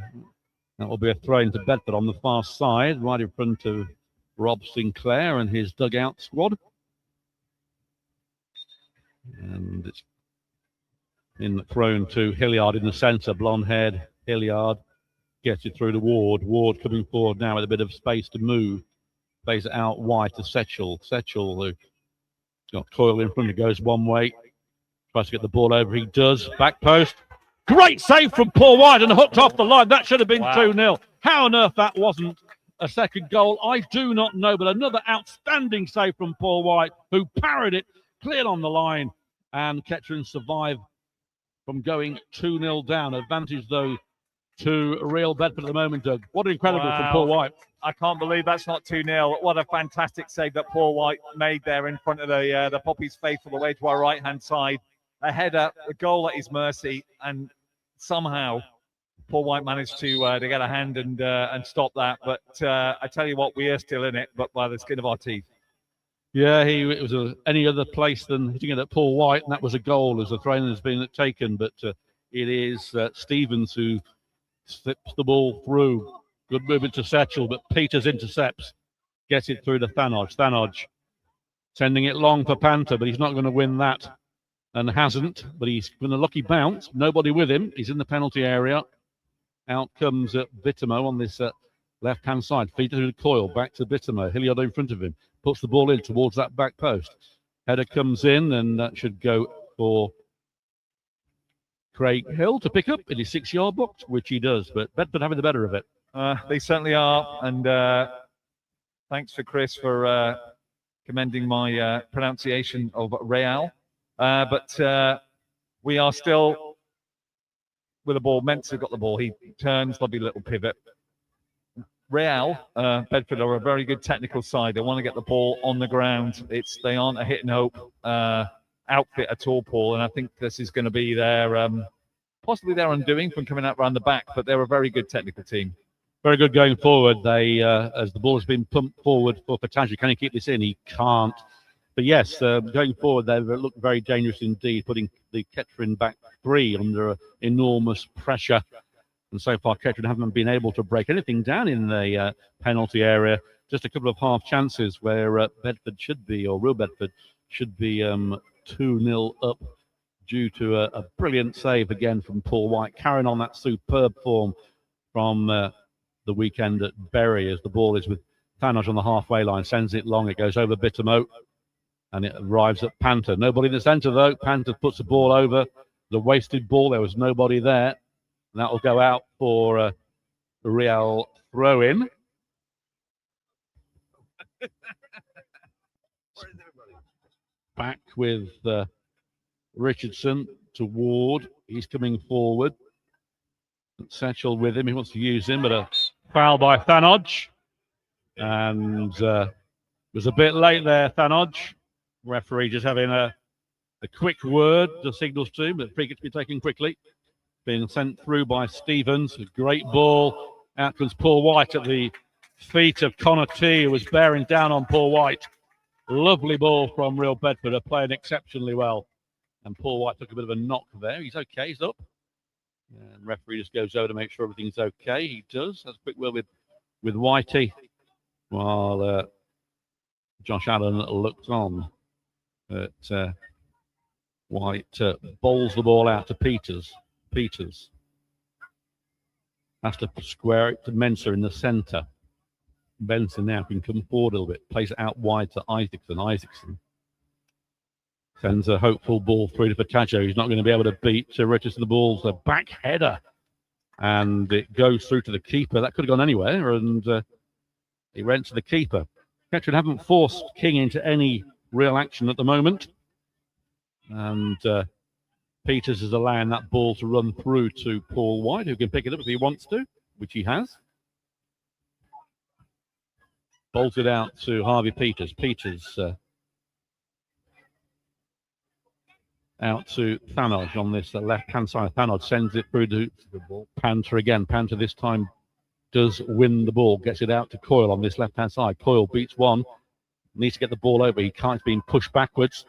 will be a throw into Bedford on the far side, right in front of Rob Sinclair and his dugout squad. And it's thrown to Hilliard in the centre. Blonde-haired Hilliard gets it through to Ward. Ward coming forward now with a bit of space to move. Plays it out wide to Setchell. Setchell, who's got Coyle in front, it goes one way. Tries to get the ball over. He does. Back post. Great save from Paul White and hooked off the line. That should have been 2-0. How on earth that wasn't a second goal, I do not know. But another outstanding save from Paul White, who parried it, cleared on the line. And Kettering survived from going 2-0 down. Advantage, though, to Real Bedford at the moment, Doug. What incredible from Paul White. I can't believe that's not 2-0. What a fantastic save that Paul White made there in front of the Poppies faithful away to our right-hand side. A header, a goal at his mercy, and somehow Paul White managed to get a hand and stop that. But I tell you what, we are still in it, but by the skin of our teeth. Yeah, it was any other place than hitting it at Paul White, and that was a goal as the throw has been taken. But it is Stevens who Slips the ball through. Good movement to Setchell, but Peters intercepts. Gets it through to Thanodge. Thanodge sending it long for Panther, but he's not going to win that. And hasn't, but he's been a lucky bounce. Nobody with him. He's in the penalty area. Out comes Bittermo on this left-hand side. Feet to the coil. Back to Bittermo. Hilliard in front of him. Puts the ball in towards that back post. Header comes in, and that should go for Craig Hill to pick up in his 6-yard box, which he does. But Bedford having the better of it. They certainly are. And thanks for Chris for commending my pronunciation of Real. But we are still with the ball. Mensa got the ball. He turns, lovely little pivot. Real, Bedford are a very good technical side. They want to get the ball on the ground. They aren't a hit and hope outfit at all, Paul. And I think this is going to be their possibly their undoing from coming out around the back. But they're a very good technical team. Very good going forward. They, as the ball has been pumped forward for Fatajia, can he keep this in? He can't. But yes, going forward, they look very dangerous indeed, putting the Kettering back three under enormous pressure. And so far, Kettering haven't been able to break anything down in the penalty area. Just a couple of half chances where Bedford should be, or Real Bedford should be 2-0 up due to a brilliant save again from Paul White, carrying on that superb form from the weekend at Bury, as the ball is with Thanodge on the halfway line, sends it long, it goes over Bittermo, and it arrives at Panther. Nobody in the centre though. Panther puts the ball over, the wasted ball, there was nobody there. And that will go out for a Real throw-in. Back with Richardson to Ward. He's coming forward. Setchell with him. He wants to use him, but a foul by Thanodge. And was a bit late there, Thanodge. Referee just having a quick word, the signals to him, but free kick to be taken quickly. Being sent through by Stevens. A great ball. Out comes Paul White at the feet of Connor T, who was bearing down on Paul White. Lovely ball from Real Bedford, are playing exceptionally well. And Paul White took a bit of a knock there. He's okay, he's up. And referee just goes over to make sure everything's okay. He does. That's a quick word with Whitey, while Josh Allen looked on. But White bowls the ball out to Peters. Peters has to square it to Mensa in the centre. Benson now can come forward a little bit, plays it out wide to Isaacson. Isaacson sends a hopeful ball through to Fatajia. He's not going to be able to beat Richardson. The ball's a back header, and it goes through to the keeper. That could have gone anywhere, and he went to the keeper. Kettering haven't forced King into any real action at the moment, and Peters is allowing that ball to run through to Paul White, who can pick it up if he wants to, which he has. Bolted out to Harvey Peters. Peters out to Thanodge on this left-hand side. Thanodge sends it through to Panther again. Panther this time does win the ball, gets it out to Coyle on this left-hand side. Coyle beats one, needs to get the ball over. He can't, he's being pushed backwards.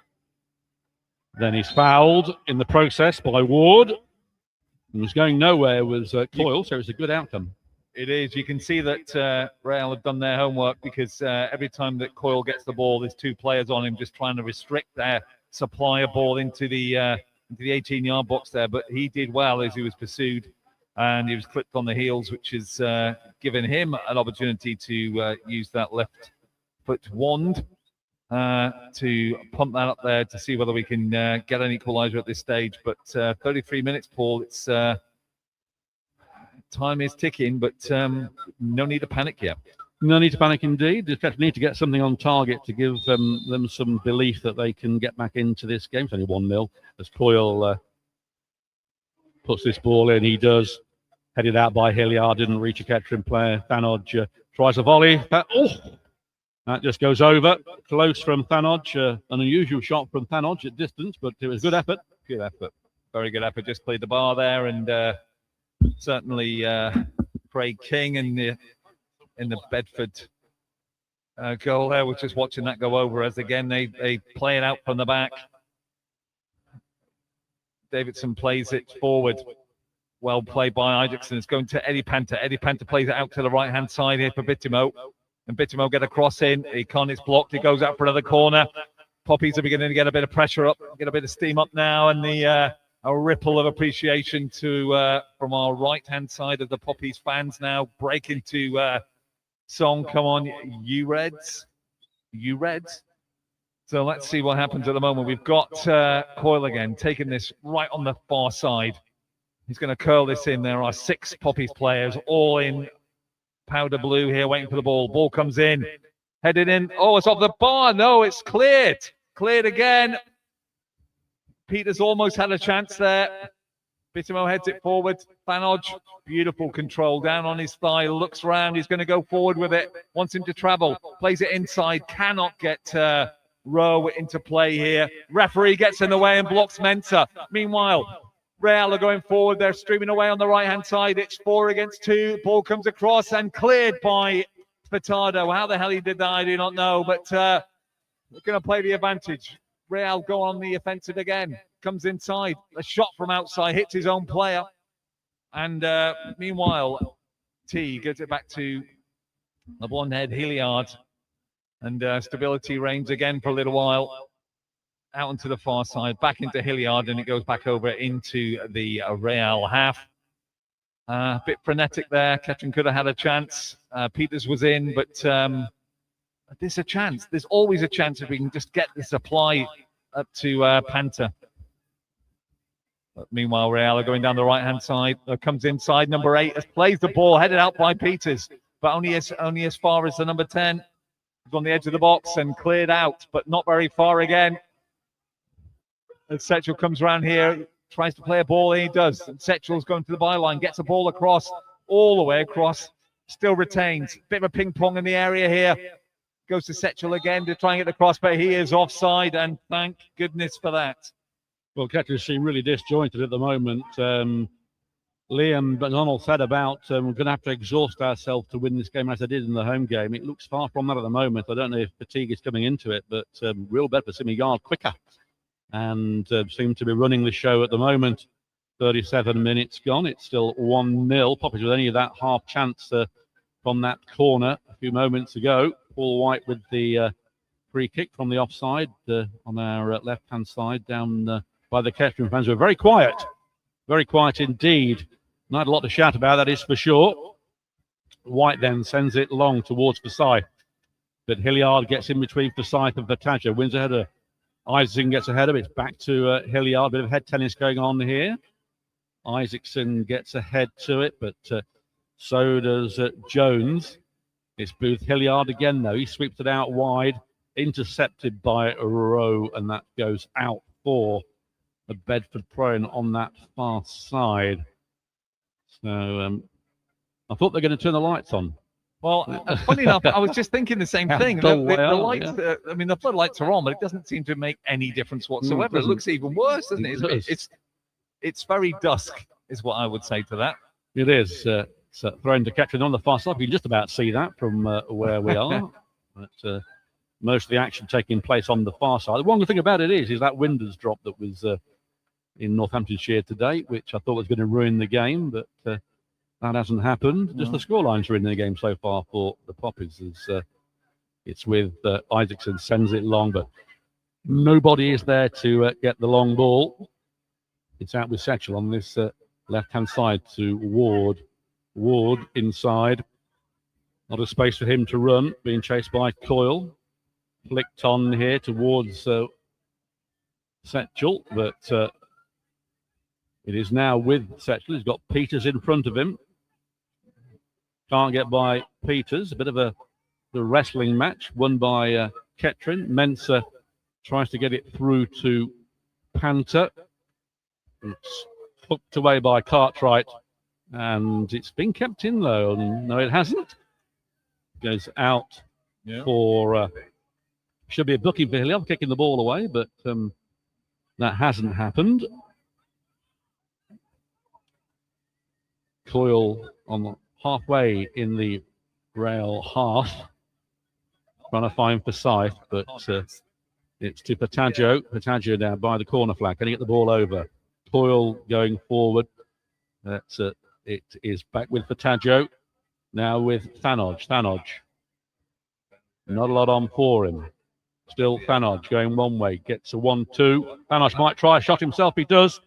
Then he's fouled in the process by Ward. And was going nowhere was Coyle, so it's a good outcome. It is. You can see that Real have done their homework, because every time that Coyle gets the ball, there's two players on him just trying to restrict their supply of ball into the 18-yard box there. But he did well as he was pursued, and he was clipped on the heels, which has given him an opportunity to use that left foot wand to pump that up there to see whether we can get an equaliser at this stage. But 33 minutes, Paul. It's time is ticking, but no need to panic yet. No need to panic indeed. Just need to get something on target to give them some belief that they can get back into this game. It's only 1-0 as Coyle puts this ball in. He does. Headed out by Hilliard, didn't reach a Kettering player. Thanodge tries a volley. That just goes over. Close from Thanodge. An unusual shot from Thanodge at distance, but it was good effort. Good effort. Very good effort. Just cleared the bar there, and certainly Craig King in the Bedford goal there. We're just watching that go over as again they play it out from the back. Davidson plays it forward. Well played by Isaacson. It's going to Eddie Panther. Eddie Panther plays it out to the right-hand side here for Bittimo. And Bittimo get a cross in. He can't, it's blocked. He goes out for another corner. Poppies are beginning to get a bit of pressure up, get a bit of steam up now, and a ripple of appreciation to from our right-hand side of the Poppies fans now break into song. Come on, you Reds. You Reds. So let's see what happens at the moment. We've got Coyle again, taking this right on the far side. He's going to curl this in. There are 6 Poppies players, all in powder blue here, waiting for the ball. Ball comes in, headed in. Oh, it's off the bar. No, it's cleared. Cleared again. Peters almost had a chance there. Bittimo heads it forward. Fanodge, beautiful control down on his thigh, looks round. He's going to go forward with it. Wants him to travel. Plays it inside. Cannot get Rowe into play here. Referee gets in the way and blocks Mensah. Meanwhile, Real are going forward. They're streaming away on the right-hand side. It's 4 against 2. Ball comes across and cleared by Furtado. How the hell he did that, I do not know. But we're going to play the advantage. Real go on the offensive again. Comes inside. A shot from outside. Hits his own player. And meanwhile, T gives it back to the blonde-haired Hilliard. And stability reigns again for a little while. Out onto the far side, back into Hilliard, and it goes back over into the Real half. A bit frenetic there. Kettering could have had a chance. Peters was in, but there's a chance. There's always a chance if we can just get the supply up to Panther. But meanwhile, Real are going down the right-hand side. Comes inside, number 8, plays the ball, headed out by Peters, but only as far as the number 10. He's on the edge of the box and cleared out, but not very far again. And Setchell comes around here, tries to play a ball, and he does. And Setchell's going to the byline, gets a ball across, all the way across, still retains. Bit of a ping-pong in the area here. Goes to Setchell again to try and get the cross, but he is offside, and thank goodness for that. Well, Kettering seem really disjointed at the moment. Liam McDonald said about we're going to have to exhaust ourselves to win this game as I did in the home game. It looks far from that at the moment. I don't know if fatigue is coming into it, but Real Bedford seem a yard quicker and seem to be running the show at the moment. 37 minutes gone. It's still 1-0. Poppies with any of that half chance from that corner a few moments ago. Paul White with the free kick from the offside on our left-hand side down by the Kettering fans. We're very quiet indeed. Not a lot to shout about, that is for sure. White then sends it long towards Forsyth. But Hilliard gets in between Forsyth and Furtado. Wins a header. Isaacson gets a header. It's back to Hilliard. Bit of head tennis going on here. Isaacson gets ahead to it, but so does Jones. It's Booth Hilliard again, though. He sweeps it out wide. Intercepted by Rowe, and that goes out for the Bedford prone on that far side. So I thought they were going to turn the lights on. Well, funny enough, I was just thinking the same thing. The lights, yeah. I mean, the floodlights are on, but it doesn't seem to make any difference whatsoever. It looks even worse, doesn't it? It's very dusk, is what I would say to that. It is. It's thrown to Kettering on the far side. You can just about see that from where we are. But most of the action taking place on the far side. The one good thing about it is that Winders drop that was in Northamptonshire today, which I thought was going to ruin the game, but that hasn't happened. Just the scorelines are in the game so far for the Poppies. It's with Isaacson sends it long, but nobody is there to get the long ball. It's out with Setchell on this left-hand side to Ward. Ward inside. Not a space for him to run, being chased by Coyle. Flicked on here towards Setchell, but it is now with Setchell. He's got Peters in front of him. Can't get by Peters. A bit of the wrestling match won by Kettering. Mensah tries to get it through to Panther. It's hooked away by Cartwright, and it's been kept in though. No, it hasn't. Goes out for should be a booking for Hilliard, kicking the ball away, but that hasn't happened. Coyle on halfway in the rail half, trying to find Forsyth, but it's to Furtado. Furtado now by the corner flag. Can he get the ball over? Coyle going forward. It is back with Fataggio. Now with Thanodge. Not a lot on for him. Still Thanodge going one way. Gets a 1-2. Thanodge might try a shot himself. He does.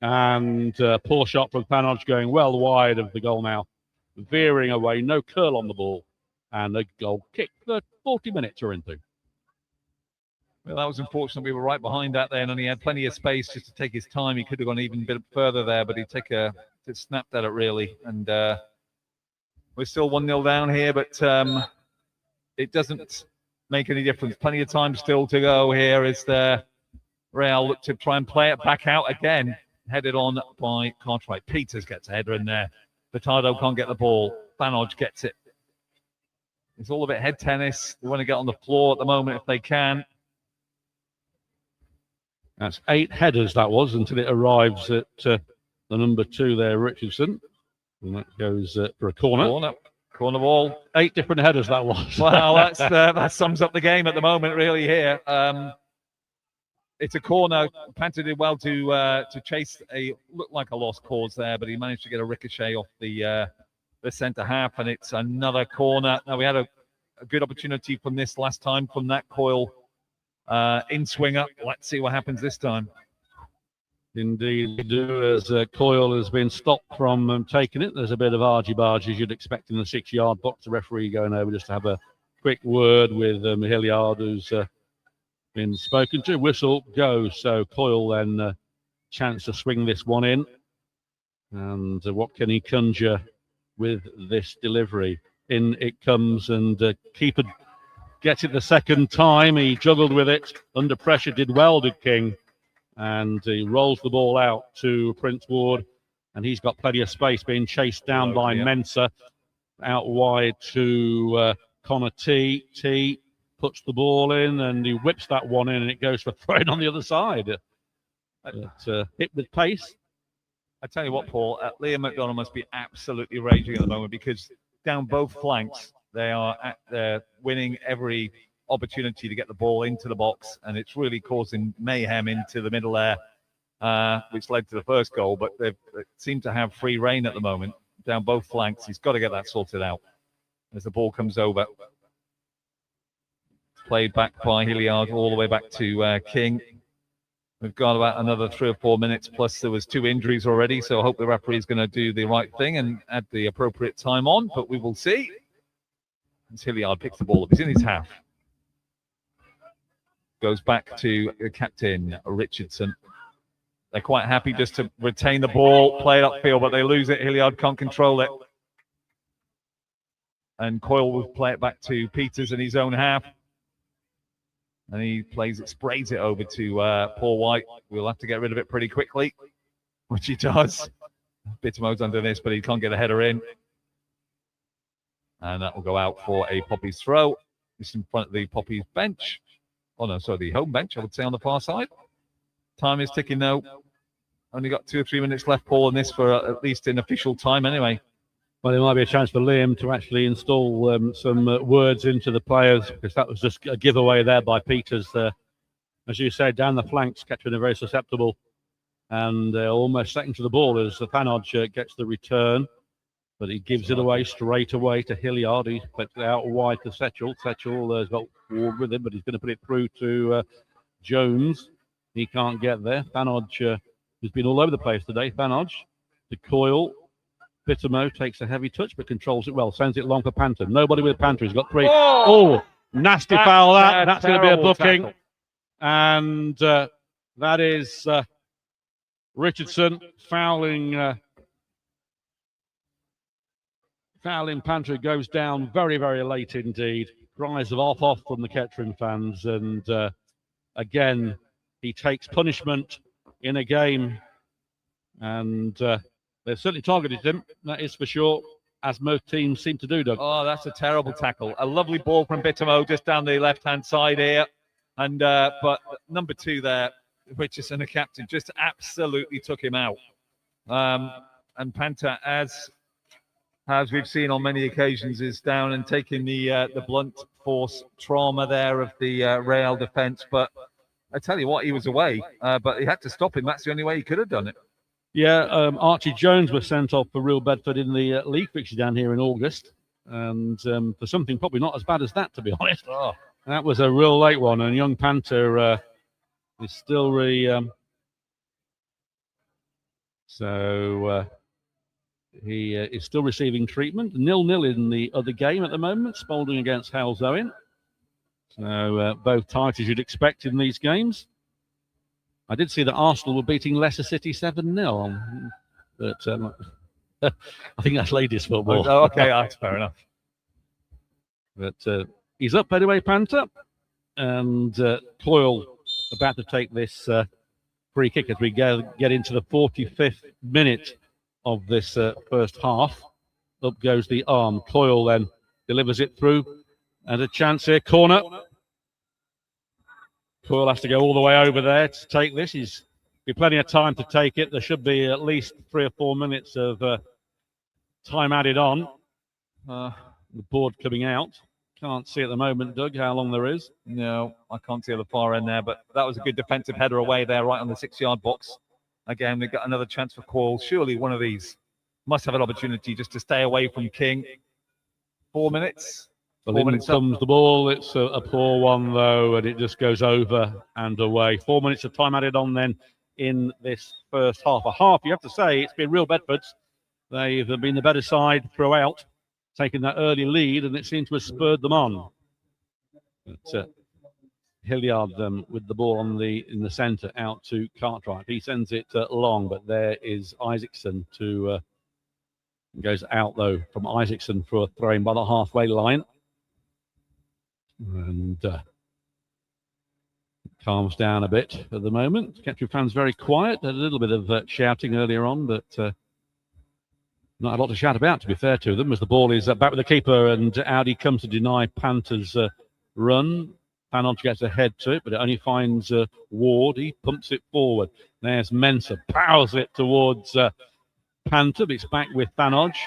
And poor shot from Thanodge going well wide of the goal now. Veering away. No curl on the ball. And a goal kick. 40 minutes are into. Well, that was unfortunate. We were right behind that then, and he had plenty of space just to take his time. He could have gone even a bit further there, but he snapped at it really. And we're still 1-0 down here, but it doesn't make any difference. Plenty of time still to go here as the Real look to try and play it back out again. Headed on by Cartwright. Peters gets a header in there. Furtado can't get the ball. Thanodge gets it. It's all a bit head tennis. They want to get on the floor at the moment if they can. That's 8 headers, that was, until it arrives at the number 2 there, Richardson. And that goes for a corner. Corner ball. 8 different headers, that was. Well, that sums up the game at the moment, really, here. It's a corner. Panther did well to chase looked like a lost cause there, but he managed to get a ricochet off the centre half, and it's another corner. Now, we had a good opportunity from this last time from that Coyle in swinger. Let's see what happens this time. Indeed, we do, as Coyle has been stopped from taking it. There's a bit of argy-bargy, as you'd expect in the 6-yard box. The referee going over just to have a quick word with Hilliard, who's been spoken to. Whistle goes, so Coyle then chance to swing this one in. And what can he conjure with this delivery? In it comes, and keeper gets it the second time. He juggled with it under pressure, did well, did King. And he rolls the ball out to Prince Ward, and he's got plenty of space, being chased down by Mensah. Out wide to Connor T. T puts the ball in, and he whips that one in, and it goes for throwing on the other side. Hit with pace. I tell you what, Paul, Liam McDonald must be absolutely raging at the moment, because down both flanks, they're winning every opportunity to get the ball into the box, and it's really causing mayhem into the middle there, which led to the first goal. But they seem to have free reign at the moment down both flanks. He's got to get that sorted out as the ball comes over. Played back by Hilliard all the way back to King. We've got about another 3 or 4 minutes, plus there was 2 injuries already, so I hope the referee is going to do the right thing and add the appropriate time on, but we will see. As Hilliard picks the ball up, he's in his half. Goes back to captain Richardson. They're quite happy just to retain the ball, play it upfield, but they lose it. Hilliard can't control it. And Coyle will play it back to Peters in his own half. And he sprays it over to Paul White. We'll have to get rid of it pretty quickly, which he does. Bittermode's under this, but he can't get a header in. And that will go out for a Poppies throw. Just in front of the Poppies bench. Oh, no, sorry, the home bench, I would say, on the far side. Time is ticking, though. Only got 2 or 3 minutes left, Paul, in this for at least in official time anyway. Well, there might be a chance for Liam to actually install some words into the players, because that was just a giveaway there by Peters. As you say, down the flanks, Kettering are very susceptible, and almost second to the ball as Thanodge gets the return. But he gives it away straight away to Hilliard. He puts it out wide to Setchell. Setchell has got Ward with him, but he's going to put it through to Jones. He can't get there. Thanodge has been all over the place today. Thanodge to Coyle. Bittermo takes a heavy touch, but controls it well. Sends it long for Panther. Nobody with Panther. He's got 3. Oh, nasty foul that. That's going to be a booking. Tackle. And that is Richardson fouling Panther. Goes down very, very late indeed. Cries of off from the Kettering fans. And again, he takes punishment in a game. And they've certainly targeted him, that is for sure, as most teams seem to do, Doug. Oh, that's a terrible tackle. A lovely ball from Bittermo just down the left-hand side here. And but number 2 there, Richardson, the captain, just absolutely took him out. And Panther, as we've seen on many occasions, is down and taking the blunt force trauma there of the Real defence. But I tell you what, he was away, but he had to stop him. That's the only way he could have done it. Yeah, Archie Jones was sent off for Real Bedford in the league fixture down here in August, and for something probably not as bad as that, to be honest. Oh, That was a real late one, and young Panther is still he is still receiving treatment. 0-0 in the other game at the moment, Spalding against Hales Owen. So both tied as you'd expect in these games. I did see that Arsenal were beating Leicester City 7-0, but I think that's ladies' football. oh, okay, that's fair enough. But he's up anyway, Panther, and Coyle about to take this free kick as we get into the 45th minute of this first half. Up goes the arm. Coyle then delivers it through, and a chance here, corner. Coyle has to go all the way over there to take this. He's be plenty of time to take it. There should be at least 3 or 4 minutes of time added on. The board coming out. Can't see at the moment, Doug, how long there is. No, I can't see at the far end there, but that was a good defensive header away there, right on the 6-yard box. Again, we've got another chance for Coyle. Surely one of these must have an opportunity just to stay away from King. 4 minutes. Well, in comes the ball. It's a poor one, though, and it just goes over and away. 4 minutes of time added on then in this first half. A half, you have to say, it's been Real Bedford's. They've been the better side throughout, taking that early lead, and it seems to have spurred them on. But Hilliard with the ball in the centre out to Cartwright. He sends it long, but there is Isaacson to goes out, though, from Isaacson for a throw-in by the halfway line. And calms down a bit at the moment. Kettering fans very quiet. A little bit of shouting earlier on, but not a lot to shout about, to be fair to them, as the ball is back with the keeper and Audi comes to deny Panther's run. Panodge gets ahead to it, but it only finds Ward. He pumps it forward. There's Mensah, powers it towards Panther, but it's back with Panodge.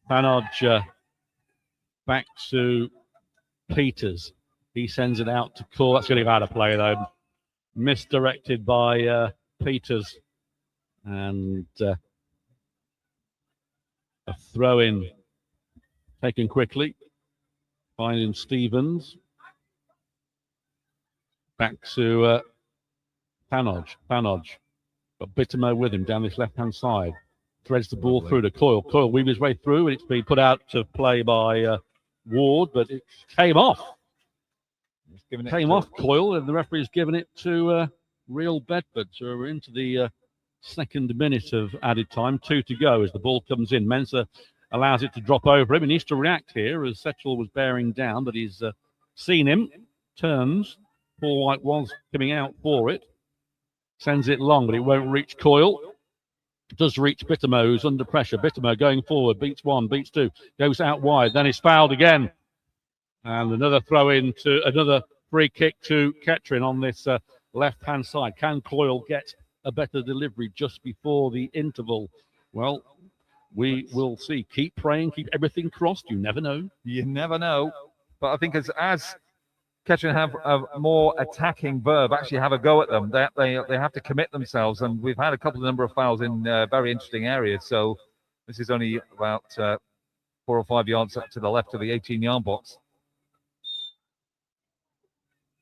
Panodge back to Peters. He sends it out to Cole. That's going to be out of play, though. Misdirected by Peters. And a throw-in taken quickly. Finding Stevens. Back to Panodge. Panodge. Got Bittermo with him down this left-hand side. Threads the ball through to Coyle. Coyle weaves his way through, and it's been put out to play by Ward, but it came off. Came off Coyle, and the referee's given it to Real Bedford. So we're into the second minute of added time. 2 to go as the ball comes in. Mensah allows it to drop over him. He needs to react here as Setchell was bearing down, but he's seen him. Turns. Paul White was coming out for it. Sends it long, but it won't reach Coyle. It does reach Bittermo, who's under pressure. Bittermo going forward. Beats 1, beats 2. Goes out wide. Then he's fouled again. And another throw in to another free kick to Kettering on this left-hand side. Can Coyle get a better delivery just before the interval? Well, we will see. Keep praying, keep everything crossed. You never know. You never know. But I think as Kettering have a more attacking verb, actually have a go at them, they have to commit themselves. And we've had a number of fouls in very interesting areas. So this is only about 4 or 5 yards up to the left of the 18-yard box.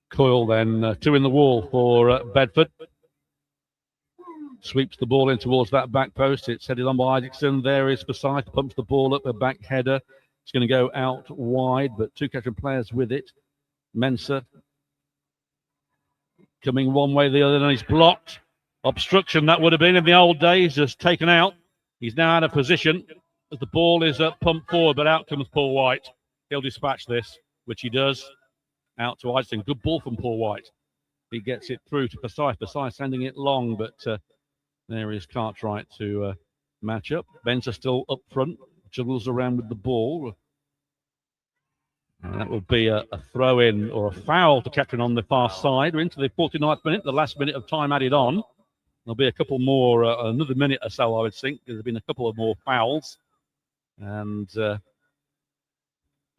Coyle then 2 in the wall for Bedford. Sweeps the ball in towards that back post. It's headed on by Isaacson. There is Forsyth. Pumps the ball up, a back header. It's going to go out wide, but 2 Kettering players with it. Mensah coming one way or the other, and he's blocked. Obstruction that would have been in the old days, just taken out. He's now out of position as the ball is pumped forward, but out comes Paul White. He'll dispatch this, which he does. Out to Isaacson. Good ball from Paul White. He gets it through to Forsyth. Forsyth sending it long, but there is Cartwright to match up. Ben's still up front, juggles around with the ball. And that will be a throw-in or a foul to Kettering on the far side. We're into the 49th minute, the last minute of time added on. There'll be a couple more, another minute or so, I would think. There's been a couple of more fouls. And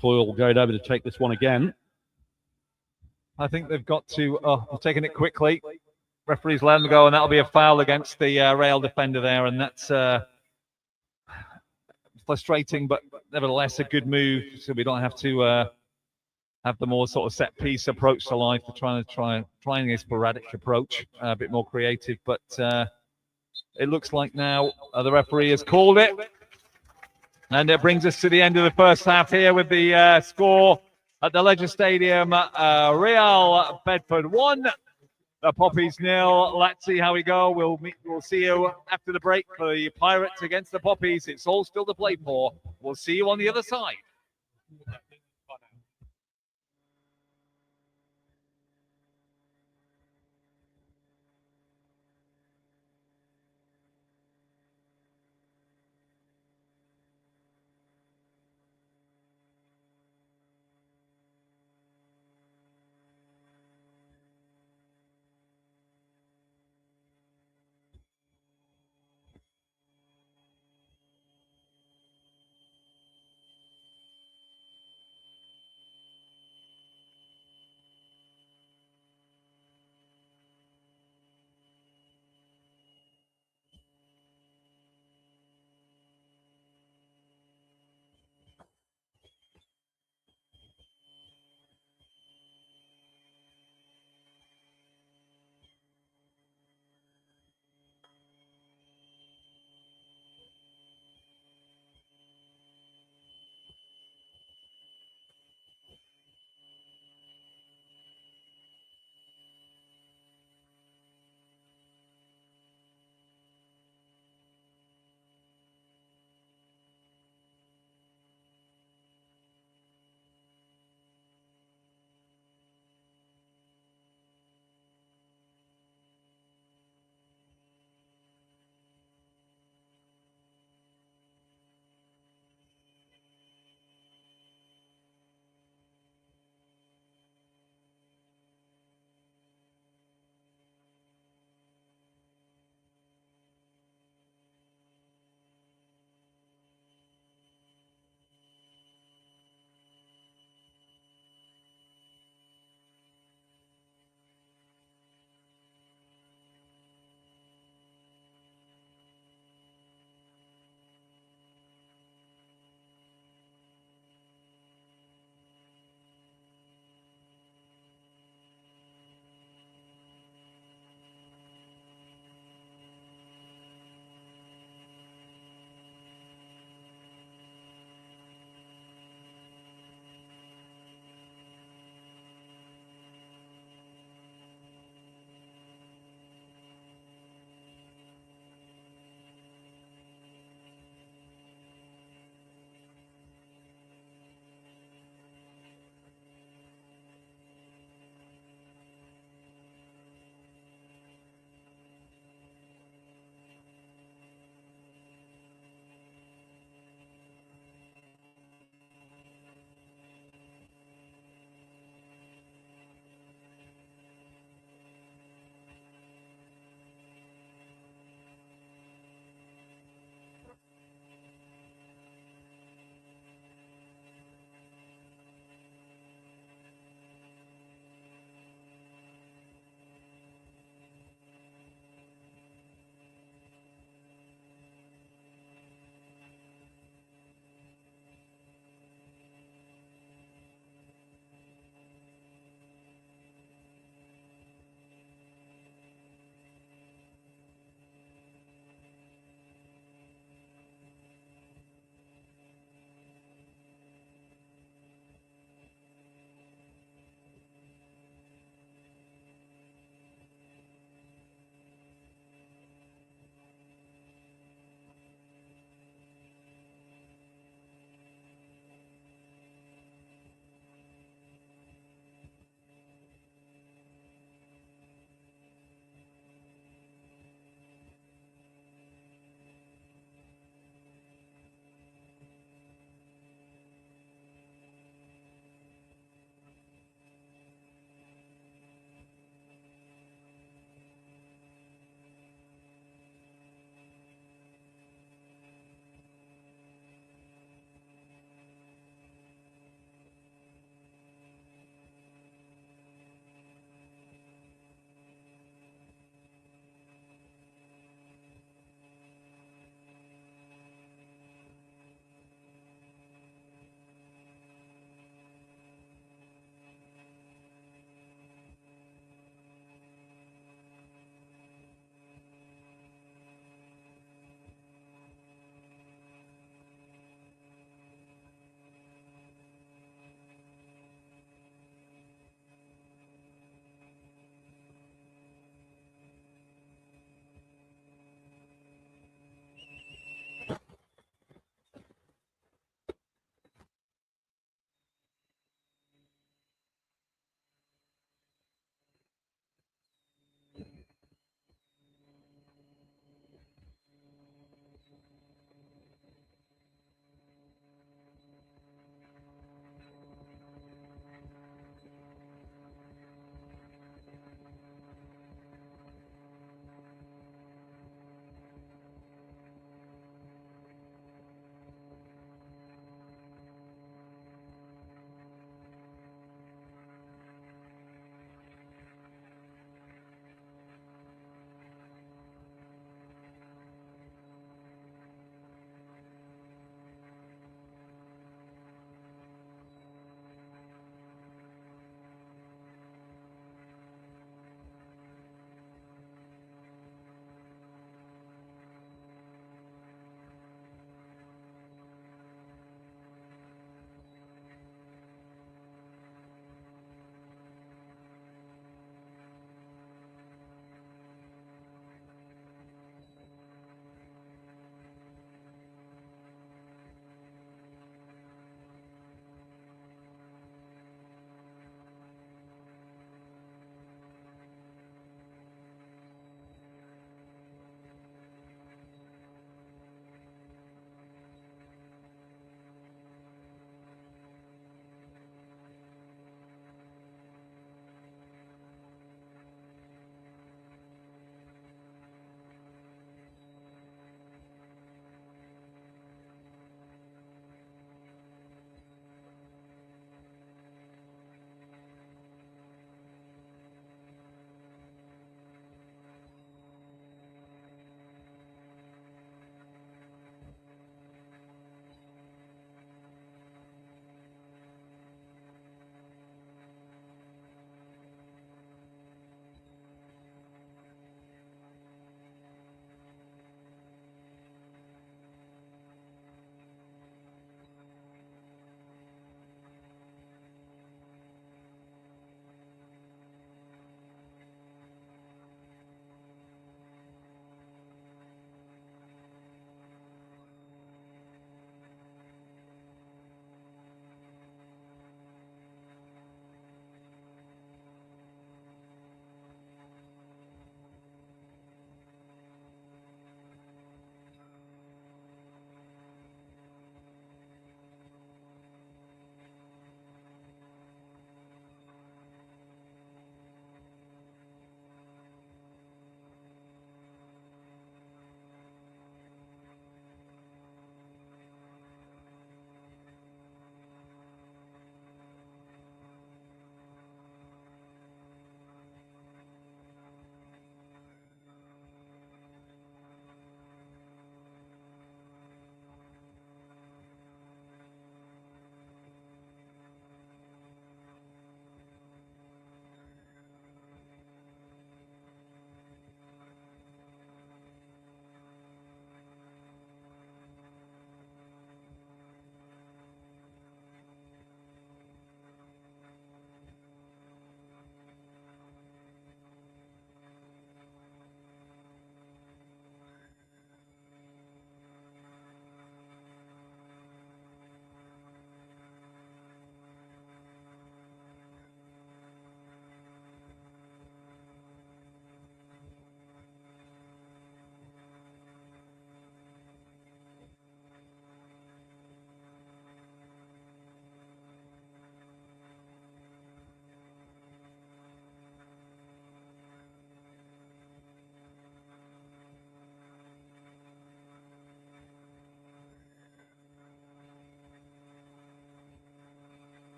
Coyle going over to take this one again. I think they've got to, taking it quickly. Referee's let them go, and that'll be a foul against the rail defender there, and that's frustrating, but nevertheless a good move, so we don't have to have the more sort of set piece approach to life. We're trying a sporadic approach, a bit more creative, but it looks like now the referee has called it, and it brings us to the end of the first half here with the score at the Leisure Stadium. Real Bedford 1. The Poppies 0. Let's see how we go. We'll see you after the break for the Pirates against the Poppies. It's all still to play for. We'll see you on the other side.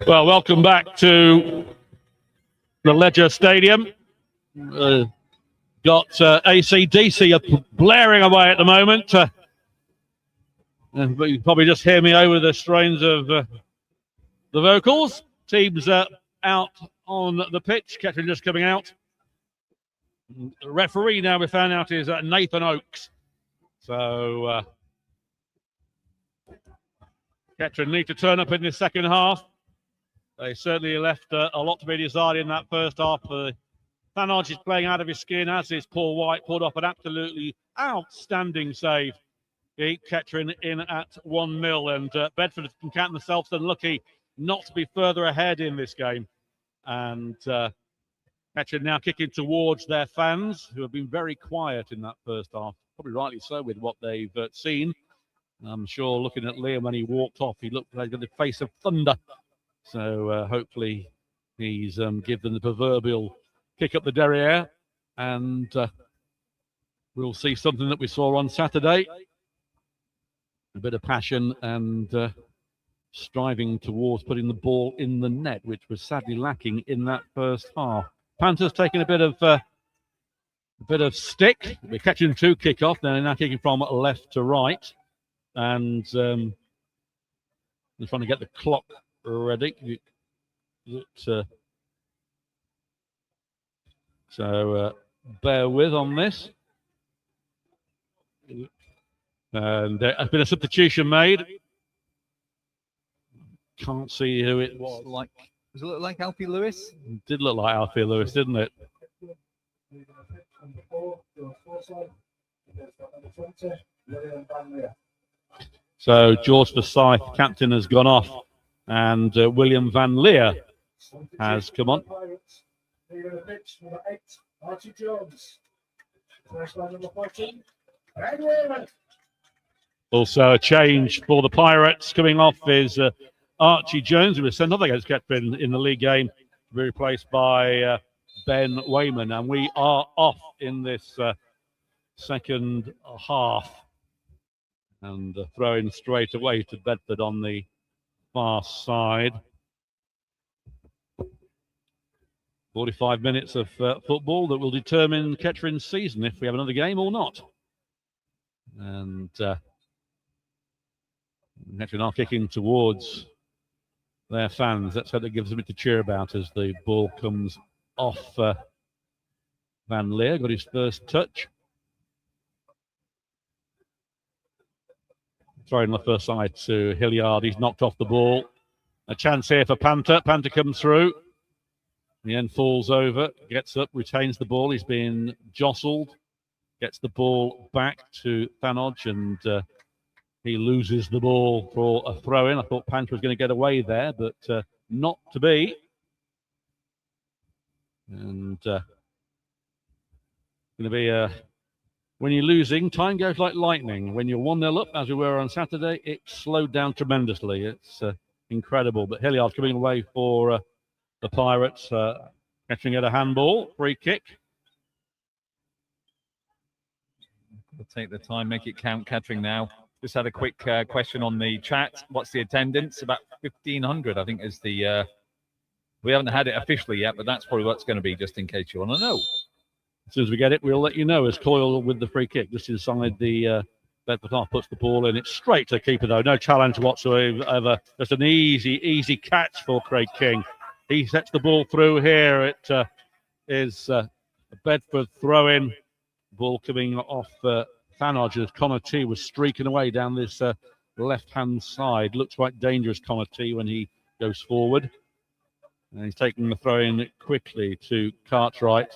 Well, welcome back to the Ledger Stadium. Got AC/DC blaring away at the moment. But you can probably just hear me over the strains of the vocals. Teams out on the pitch. Kettering just coming out. The referee now we found out is Nathan Oakes. So Kettering need to turn up in the second half. They certainly left a lot to be desired in that first half. Thanodge is playing out of his skin, as is Paul White. Pulled off an absolutely outstanding save. Keep Kettering in at 1-0, and Bedford can count themselves unlucky not to be further ahead in this game. And Kettering now kicking towards their fans, who have been very quiet in that first half. Probably rightly so with what they've seen. I'm sure looking at Liam when he walked off, he looked like the face of thunder. So hopefully he's given the proverbial kick up the derriere, and we'll see something that we saw on Saturday. A bit of passion and striving towards putting the ball in the net, which was sadly lacking in that first half. Panthers taking a bit of stick. We're catching 2 kick off. They're now kicking from left to right, and they're trying to get the clock ready. So bear with on this. And there's been a substitution made. Can't see who it was. Does it look like Alfie Lewis? It did look like Alfie Lewis, didn't it? So George Forsyth, captain, has gone off, and William Van Leer has come on. Also a change for the Pirates. Coming off is Archie Jones, who was sent off against Kettering in the league game, to be replaced by Ben Wayman. And we are off in this second half. And throwing straight away to Bedford on the far side. 45 minutes of football that will determine Kettering's season if we have another game or not. And Kettering are kicking towards their fans. That's what it gives them to cheer about as the ball comes off Van Leer. Got his first touch. Throwing the first side to Hilliard. He's knocked off the ball. A chance here for Panther. Panther comes through. The end falls over, gets up, retains the ball. He's been jostled, gets the ball back to Thanodge, and he loses the ball for a throw-in. I thought Panther was going to get away there, but not to be. And going to be when you're losing, time goes like lightning. When you're 1-0 up, as we were on Saturday, it slowed down tremendously. It's incredible. But Hilliard coming away for the Pirates, catching at a handball, free kick. We'll take the time, make it count. Kettering now. Just had a quick question on the chat. What's the attendance? About 1,500, I think, is the. We haven't had it officially yet, but that's probably what it's going to be, just in case you want to know. As soon as we get it, we'll let you know. As Coyle with the free kick, just inside the Bedford half, puts the ball in. It's straight to the keeper, though. No challenge whatsoever. Just an easy catch for Craig King. He sets the ball through here. It is a Bedford throw-in. Ball coming off Thanodge as Connor T was streaking away down this left-hand side. Looks quite dangerous, Connor T, when he goes forward. And he's taking the throw-in quickly to Cartwright.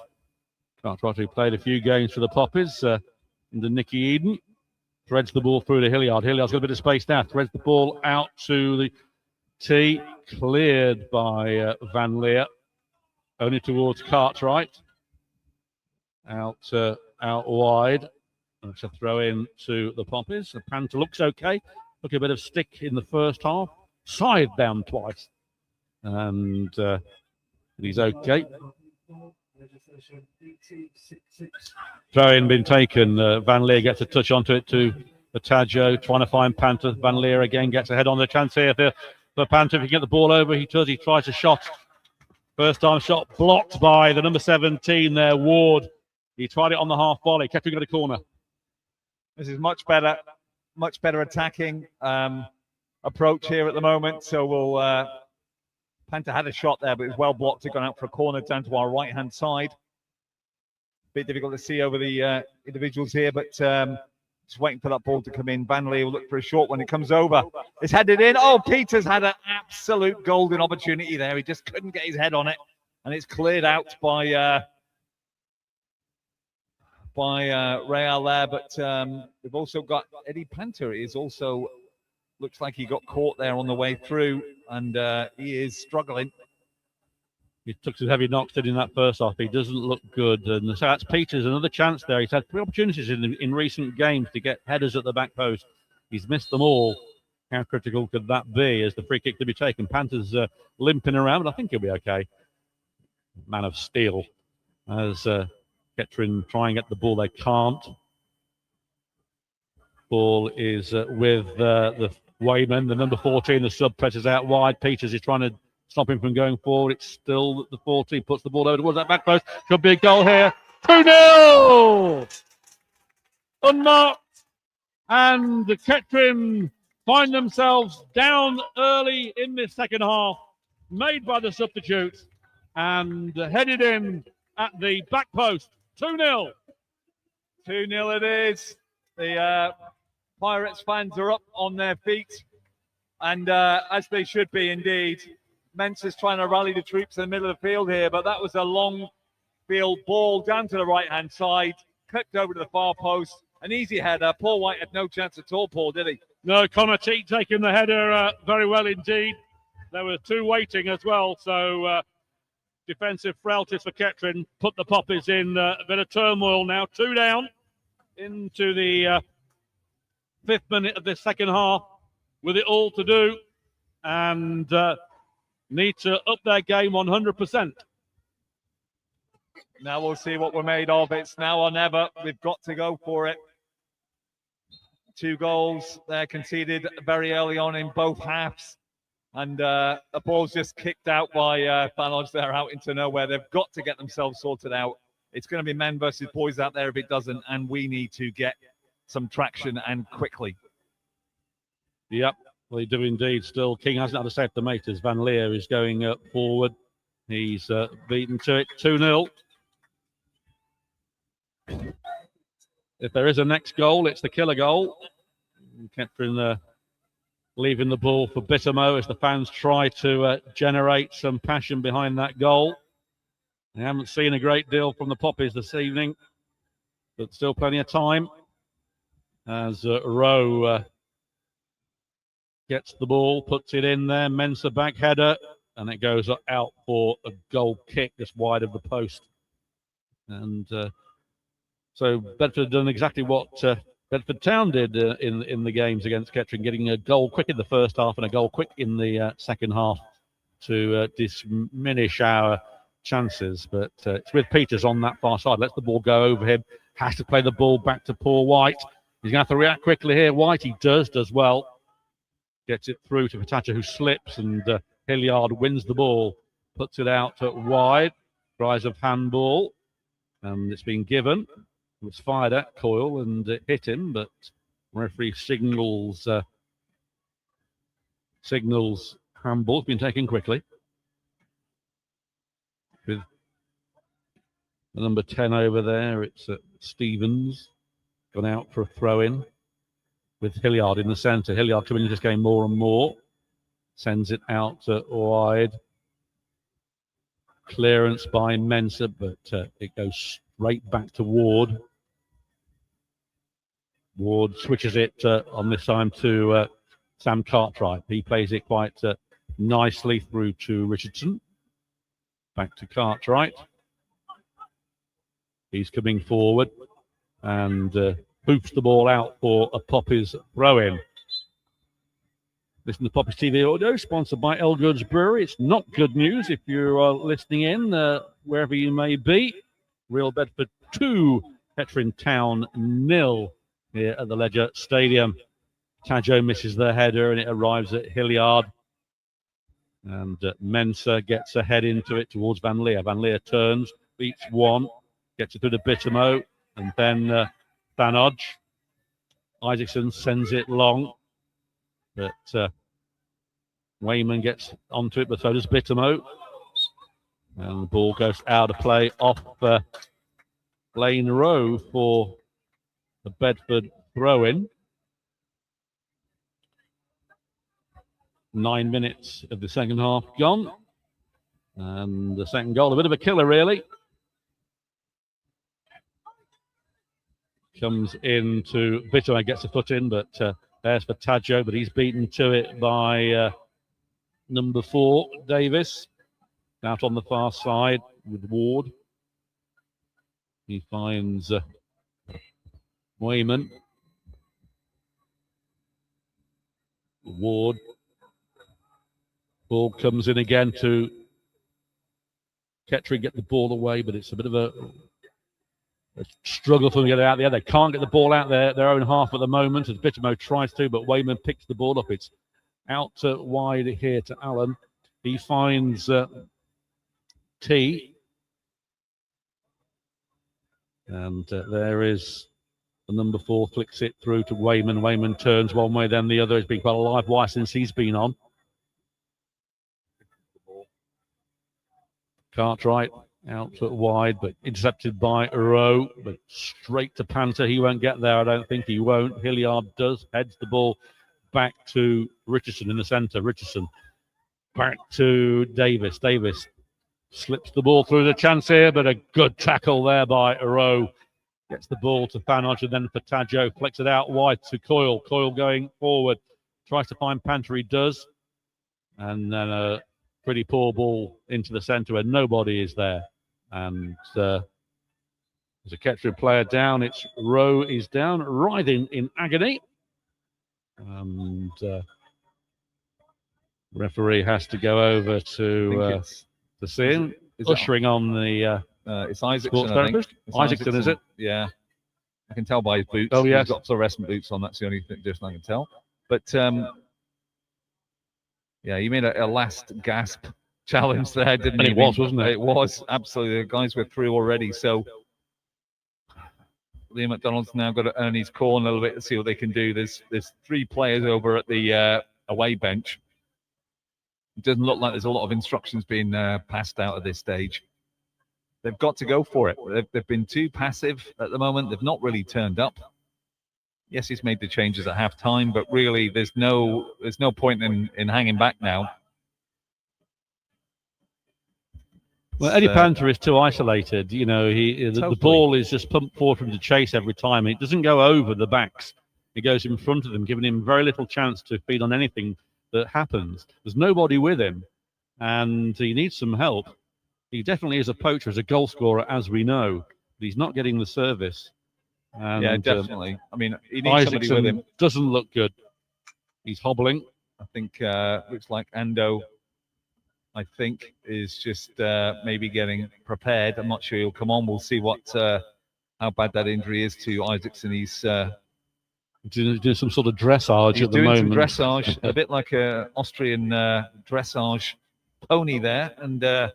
Cartwright, who played a few games for the Poppies under Nicky Eden. Threads the ball through to Hilliard. Hilliard's got a bit of space now. Threads the ball out to the T. Cleared by Van Leer. Only towards Cartwright. Out wide. It's a throw in to the Poppies. The Panther looks okay. Took a bit of stick in the first half. Side down twice. And he's okay. Throw in been taken. Van Leer gets a touch onto it to Tajo. Trying to find Panther. Van Leer again gets ahead on the chance here for for Panther. If he can get the ball over, he does. He tries a shot. First time shot blocked by the number 17 there, Ward. He tried it on the half volley. Kettering got a corner. This is much better attacking approach here at the moment. So we'll Panther had a shot there, but it was well blocked. It gone out for a corner down to our right-hand side. Bit difficult to see over the individuals here, but just waiting for that ball to come in. Van Leer will look for a short when it comes over. It's headed in. Oh, Peters had an absolute golden opportunity there. He just couldn't get his head on it, and it's cleared out by Real there. But we've also got Eddie Panther. Is also looks like he got caught there on the way through, and he is struggling. He took some heavy knocks in that first half. He doesn't look good. And so that's Peters, another chance there. He's had 3 opportunities in recent games to get headers at the back post. He's missed them all. How critical could that be as the free kick to be taken? Panthers limping around, but I think he'll be okay. Man of steel. As Kettering try and get the ball, they can't. Ball is with the Wayman, the number 14, the sub presses out wide. Peters is trying to stop him from going forward. It's still the 14, puts the ball over towards that back post. Could be a goal here. 2-0! Unmarked. And the Kettering find themselves down early in this second half, made by the substitutes, and headed in at the back post. 2-0. 2-0 it is. The Pirates fans are up on their feet, and as they should be indeed. Mensah's trying to rally the troops in the middle of the field here, but that was a long field ball down to the right-hand side, clipped over to the far post. An easy header. Paul White had no chance at all, Paul, did he? No, Connor Teague taking the header very well indeed. There were 2 waiting as well, so defensive frailties for Kettering. Put the Poppies in a bit of turmoil now. 2 down into the 5th minute of this second half with it all to do, and need to up their game 100%. Now we'll see what we're made of. It's now or never. We've got to go for it. 2 goals there conceded very early on in both halves. And the ball's just kicked out by Fallon there out into nowhere. They've got to get themselves sorted out. It's going to be men versus boys out there if it doesn't. And we need to get some traction and quickly. Yep. Well, they do indeed still. King hasn't had a save to make as Van Leer is going forward. He's beaten to it. 2-0. If there is a next goal, it's the killer goal. Kettering leaving the ball for Bittermo as the fans try to generate some passion behind that goal. They haven't seen a great deal from the Poppies this evening, but still plenty of time as Rowe gets the ball, puts it in there. Mensah back header, and it goes out for a goal kick just wide of the post. And so Bedford done exactly what Bedford Town did in the games against Kettering, getting a goal quick in the first half and a goal quick in the second half to diminish our chances. But it's with Peters on that far side. Lets the ball go over him. Has to play the ball back to Paul White. He's going to have to react quickly here. White, he does well. Gets it through to Patacha, who slips, and Hilliard wins the ball. Puts it out wide. Cries of handball. And it's been given. It was fired at Coyle and it hit him, but referee signals handball. It's been taken quickly. With the number 10 over there, it's Stevens. Gone out for a throw-in with Hilliard in the centre. Hilliard coming into this game more and more. Sends it out wide. Clearance by Mensah, but it goes straight back to Ward. Ward switches it on this time to Sam Cartwright. He plays it quite nicely through to Richardson. Back to Cartwright. He's coming forward and hoofs the ball out for a Poppies throw-in. Listen to Poppies TV audio, sponsored by Elgood's Brewery. It's not good news if you're listening in, wherever you may be. Real Bedford 2, Kettering Town 0 here at the Ledger Stadium. Tajo misses the header and it arrives at Hilliard. And Mensah gets ahead into it towards Van Leer. Van Leer turns, beats one, gets it through to Bittermo, and then Thanodge. Isaacson sends it long, but Wayman gets onto it, but so does Bittermo. And the ball goes out of play off Lane Rowe for the Bedford throw-in. 9 minutes of the second half gone. And the second goal, a bit of a killer, really. Comes into Bittermo, gets a foot in, but there's for Taggio, but he's beaten to it by number 4, Davis. Out on the far side with Ward. He finds Wayman. Ward. Ball comes in again to Kettering, get the ball away, but it's a bit of a struggle for them to get it out there. They can't get the ball out their own half at the moment, as Bittermo tries to, but Wayman picks the ball up. It's out wide here to Allen. He finds T. And there is the number 4, flicks it through to Wayman. Wayman turns one way, then the other. It's been quite a live wire since he's been on. Cartwright out wide, but intercepted by Rowe, but straight to Panther. He won't get there, I don't think he won't. Hilliard does, heads the ball back to Richardson in the centre. Richardson back to Davis. Davis slips the ball through the chance here, but a good tackle there by Rowe. Gets the ball to Thanodge, and then for Taggio, flicks it out wide to Coyle. Coyle going forward, tries to find Panther, he does. And then a pretty poor ball into the centre where nobody is there. And there's a Kettering player down. It's Rowe is down, writhing in agony. And referee has to go over to see him. Ushering on the it's Isaacson, sports therapist. Isaacson, is it? Yeah. I can tell by his boots. Oh, yes. He's got fluorescent boots on. That's the only difference I can tell. But yeah, he made a last gasp challenge there, didn't he? And it was, wasn't it? It was, absolutely. The guys were through already. So Liam McDonald's now got to earn his corner a little bit to see what they can do. There's 3 players over at the away bench. It doesn't look like there's a lot of instructions being passed out at this stage. They've got to go for it. They've been too passive at the moment. They've not really turned up. Yes, he's made the changes at half time, but really there's no point in hanging back now. Well, Eddie Panther is too isolated. You know, the ball is just pumped forward from the chase every time. It doesn't go over the backs. It goes in front of them, giving him very little chance to feed on anything that happens. There's nobody with him, and he needs some help. He definitely is a poacher, as a goal scorer, as we know, but he's not getting the service. And, yeah, definitely. I mean, he needs somebody with him. Doesn't look good. He's hobbling. I think looks like Ando, I think, is just maybe getting prepared. I'm not sure he'll come on. We'll see how bad that injury is to Isaacson. He's doing some sort of dressage at the moment. Doing some dressage, a bit like a Austrian dressage pony there. And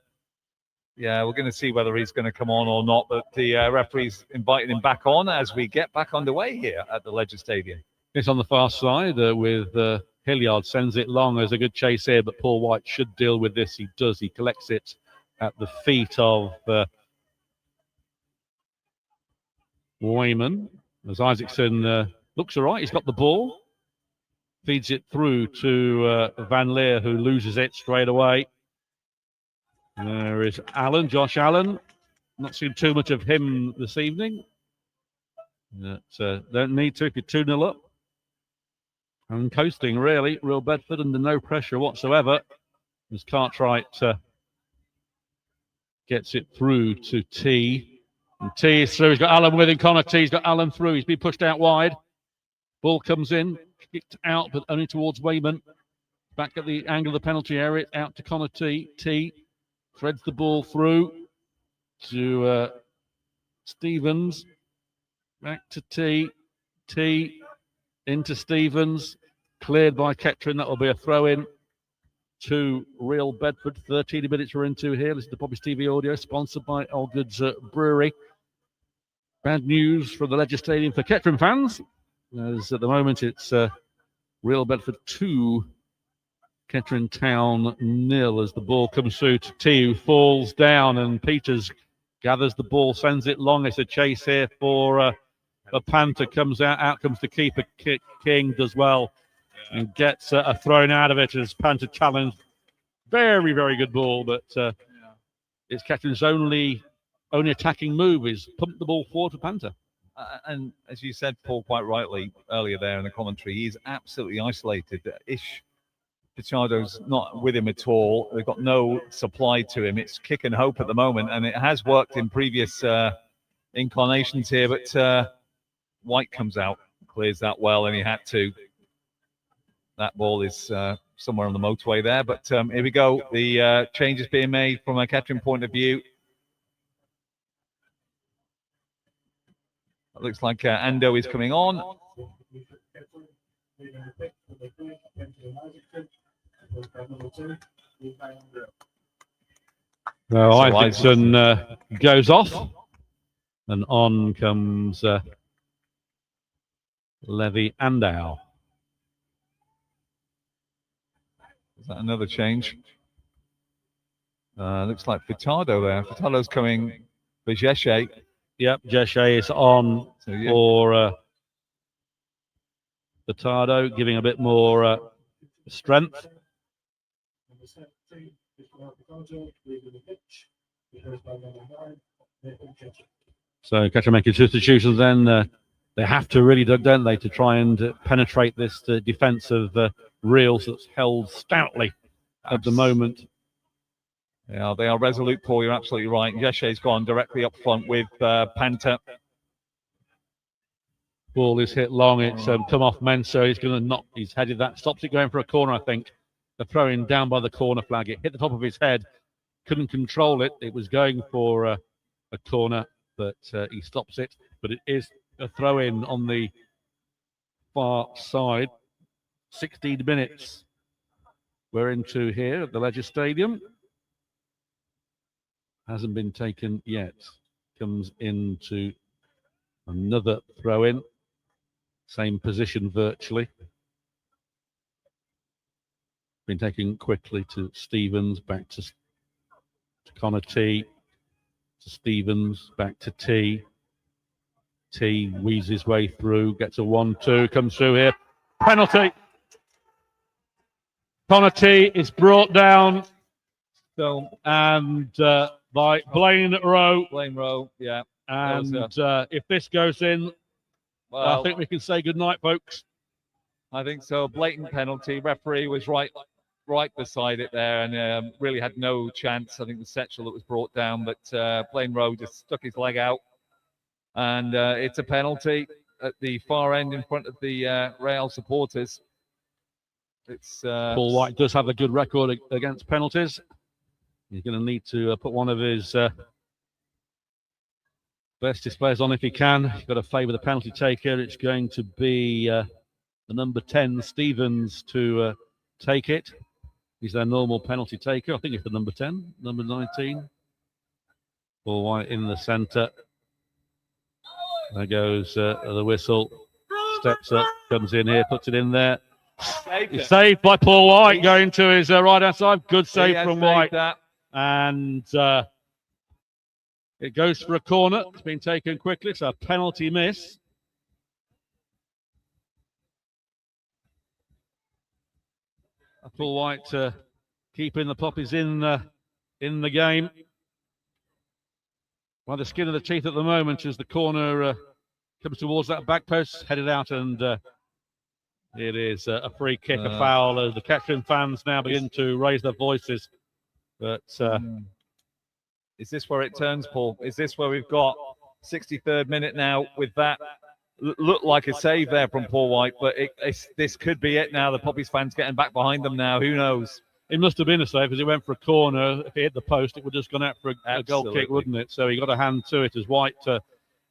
yeah, we're going to see whether he's going to come on or not. But the referee's inviting him back on as we get back underway here at the Leisure Stadium. It's on the far side with Hilliard, sends it long. There's a good chase here, but Paul White should deal with this. He does. He collects it at the feet of Wayman. As Isaacson looks all right. He's got the ball. Feeds it through to Van Leer, who loses it straight away. There is Allen, Josh Allen. Not seen too much of him this evening. But, don't need to if you're 2-0 up. And coasting, really. Real Bedford under no pressure whatsoever. As Cartwright gets it through to T. And T is through. He's got Allen with him. Connor T's got Allen through. He's been pushed out wide. Ball comes in. Kicked out, but only towards Wayman. Back at the angle of the penalty area. Out to Connor T. T threads the ball through to Stevens. Back to T. T into Stevens. Cleared by Kettering. That will be a throw-in to Real Bedford. 13 minutes we're into here. This is the Poppy's TV audio, sponsored by Allgood's Brewery. Bad news from the Ledger Stadium for Kettering fans, as at the moment it's Real Bedford 2, Kettering Town 0, as the ball comes through to T, who falls down, and Peters gathers the ball, sends it long. It's a chase here for Panther. Comes out comes the keeper, King, does well, and gets a thrown out of it as Panther challenged. Very, very good ball, but it's Kettering's only attacking move is pump the ball forward to Panther. And as you said, Paul, quite rightly earlier there in the commentary, he's absolutely isolated. Ish Pichado's not with him at all. They've got no supply to him. It's kick and hope at the moment, and it has worked in previous incarnations here, but White comes out, clears that well, and he had to. That ball is somewhere on the motorway there, but here we go. The change is being made from a Kettering point of view. It looks like Ando is coming on. Well, Isaacson goes off, and on comes Levy Andow. Is that another change? Looks like Furtado there. Furtado's coming for Jeshe. Yep, Jeshe is on for Furtado, giving a bit more strength. So Kettering making substitutions then. They have to really, don't they, to try and penetrate this defence of Real that's held stoutly at the moment. Yeah, they are resolute, Paul. You're absolutely right. Jeshe's gone directly up front with Panther. Ball is hit long. It's come off Menso. He's going to knock. He's headed that. Stops it going for a corner, I think. The throw-in down by the corner flag. It hit the top of his head. Couldn't control it. It was going for a corner, but he stops it. But it is a throw-in on the far side. 16 minutes we're into here at the Ledger Stadium. Hasn't been taken yet. Comes into another throw-in. Same position virtually. Been taken quickly to Stevens, back to Connor T, to Stevens, back to T. T weaves his way through, gets a 1-2, comes through here. Penalty. Connor T is brought down and by Blaine Rowe. Blaine Rowe, yeah. And if this goes in, well, I think we can say good night, folks. I think so. Blatant penalty. Referee was right beside it there, and really had no chance. I think the Setchell that was brought down, but Blaine Rowe just stuck his leg out, and it's a penalty at the far end in front of the Real supporters. It's Paul White does have a good record against penalties. He's going to need to put one of his best displays on if he can. He's got to favour the penalty taker. It's going to be the number 10, Stevens, to take it. He's their normal penalty taker. I think it's the number 10, number 19. Paul White in the centre. There goes the whistle. Steps up, comes in here, puts it in there. It's saved by Paul White, going to his right-hand side. Good save from White. And it goes for a corner. It's been taken quickly. It's a penalty miss. Paul White keeping the Poppies in the game. By the skin of the teeth at the moment as the corner comes towards that back post, headed out, and it is a free kick, a foul, as the Kettering fans now begin to raise their voices. But is this where it turns, Paul? Is this where we've got 63rd minute now with that? Looked like a save there from Paul White, but this could be it now. The Poppies fans getting back behind them now. Who knows? It must have been a save because it went for a corner. If it hit the post, it would have just gone out for a goal kick, wouldn't it? So he got a hand to it as White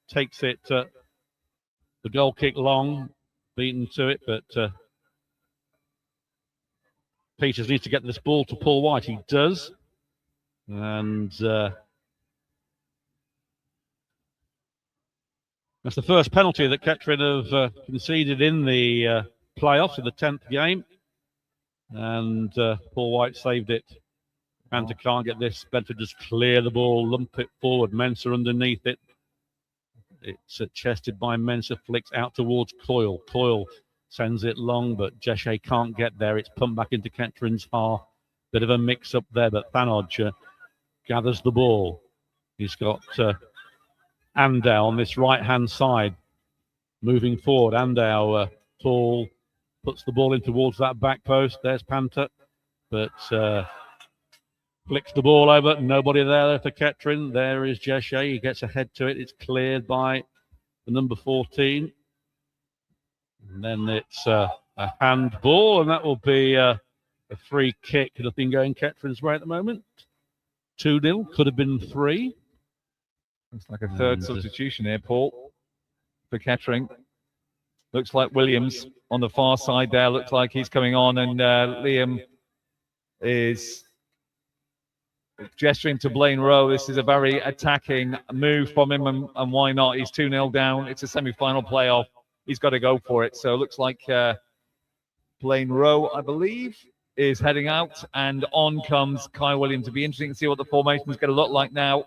takes it. The goal kick long, beaten to it, but Peters needs to get this ball to Paul White. He does. And that's the first penalty that Kettering have conceded in the playoffs in the 10th game. And Paul White saved it. Panther can't get this. Bedford just clear the ball, lump it forward. Mensah underneath it. It's chested by Mensah, flicks out towards Coyle. Coyle sends it long, but Jeshe can't get there. It's pumped back into Kettering's half. Bit of a mix-up there, but Thanodge gathers the ball. He's got Andow on this right-hand side, moving forward. Andow, tall, puts the ball in towards that back post. There's Panther, but flicks the ball over. Nobody there for Kettering. There is Jeshe. He gets ahead to it. It's cleared by the number 14. And then it's a handball, and that will be a free kick. Nothing going Kettering's way at the moment. 2-0, could have been 3. Looks like a third substitution here, Paul, for Kettering. Looks like Williams on the far side there. Looks like he's coming on, and Liam is gesturing to Blaine Rowe. This is a very attacking move from him, and why not? He's 2-0 down. It's a semi-final playoff. He's got to go for it. So it looks like Blaine Rowe, I believe, is heading out, and on comes Kai Williams. It'll be interesting to see what the formation is going to look like now.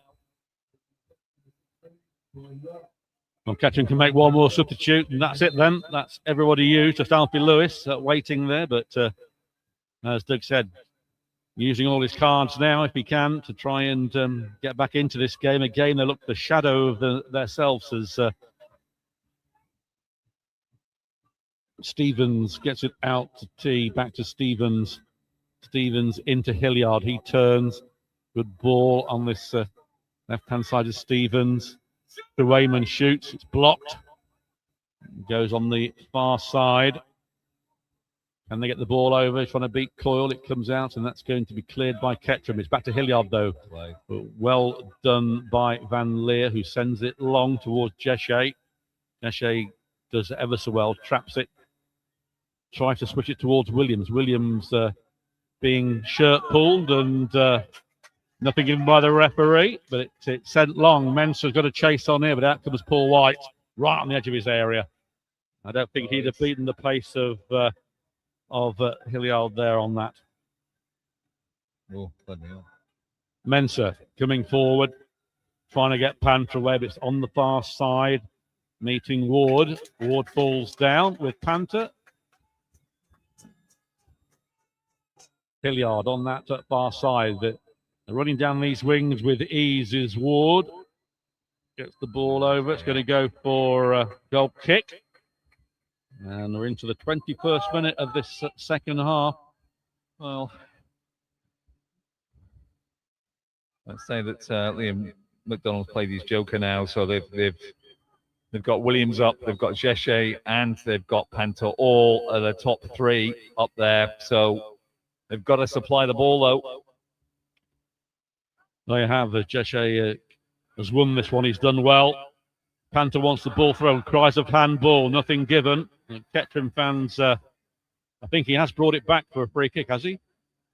Well, Kettering can make one more substitute, and that's it then. That's everybody used. Just Alfie Lewis waiting there, but as Doug said, using all his cards now, if he can, to try and get back into this game. Again, they look the shadow of themselves as Stevens gets it out to T, back to Stevens. Stevens into Hilliard. He turns. Good ball on this left-hand side of Stevens. The Wayman shoots. It's blocked. Goes on the far side. And they get the ball over, trying to beat Coyle. It comes out, and that's going to be cleared by Kettering. It's back to Hilliard, though. Well done by Van Leer, who sends it long towards Jeshe. Jeshe does ever so well, traps it. Tries to switch it towards Williams. Williams being shirt pulled and nothing given by the referee, but it's sent long. Mensah's got a chase on here, but out comes Paul White right on the edge of his area. I don't think he'd have beaten the pace of Hilliard there on that. Oh, bloody hell. Mensah coming forward, trying to get Panther away, but it's on the far side, meeting Ward. Ward falls down with Panther. Hilliard on that far side. They're running down these wings with ease is Ward. Gets the ball over. It's going to go for a goal kick. And we're into the 21st minute of this second half. Well, let's say that Liam McDonald's played his joker now, so they've got Williams up, they've got Jeshe, and they've got Panther, all at the top 3 up there. So they've got to supply the ball, though. They have. Jeshe has won this one. He's done well. Panther wants the ball thrown. Cries of handball. Nothing given. And Kettering fans, I think he has brought it back for a free kick, has he?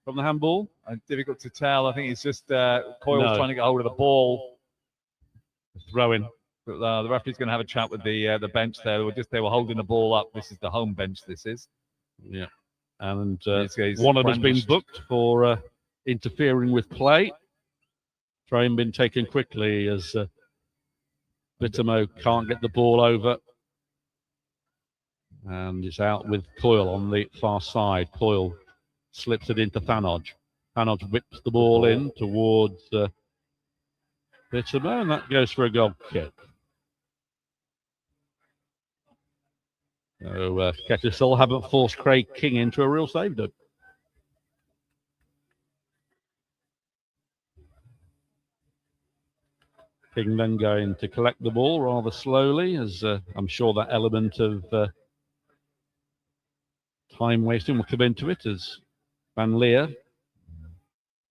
From the handball? Difficult to tell. I think it's just Coyle trying to get hold of the ball. Throwing. But, the referee's going to have a chat with the bench there. They were holding the ball up. This is the home bench, this is. Yeah. And one of them has been booked for interfering with play. Throwing been taken quickly as Bittermo can't get the ball over. And it's out with Coyle on the far side. Coyle slips it into Thanodge. Thanodge whips the ball in towards Bittermo, and that goes for a goal kick. So Kettering still haven't forced Craig King into a real save, Doug. King then going to collect the ball rather slowly, as I'm sure that element of time wasting will come into it, as Van Leer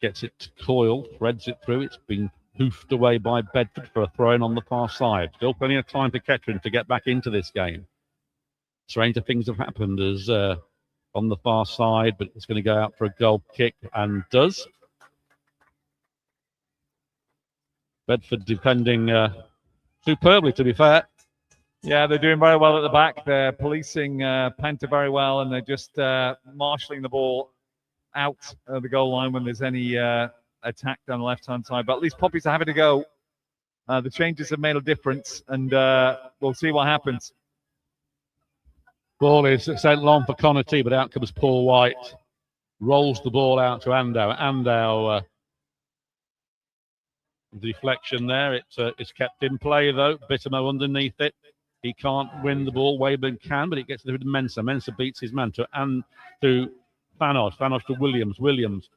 gets it to Coyle, threads it through. It's been hoofed away by Bedford for a throw-in on the far side. Still plenty of time for Kettering to get back into this game. Stranger things have happened as on the far side, but it's going to go out for a goal kick and does. Bedford defending superbly, to be fair. Yeah, they're doing very well at the back. They're policing Panther very well, and they're just marshalling the ball out of the goal line when there's any attack down the left-hand side. But at least Poppies are having to go. The changes have made a difference, and we'll see what happens. Ball is sent long for Connor T, but out comes Paul White. Rolls the ball out to Andow. Andow, deflection there. It's kept in play, though. Bittermo underneath it. He can't win the ball. Wayburn can, but it gets to Mensa. Mensa beats his man to Thanos. Thanos to Williams. Williams.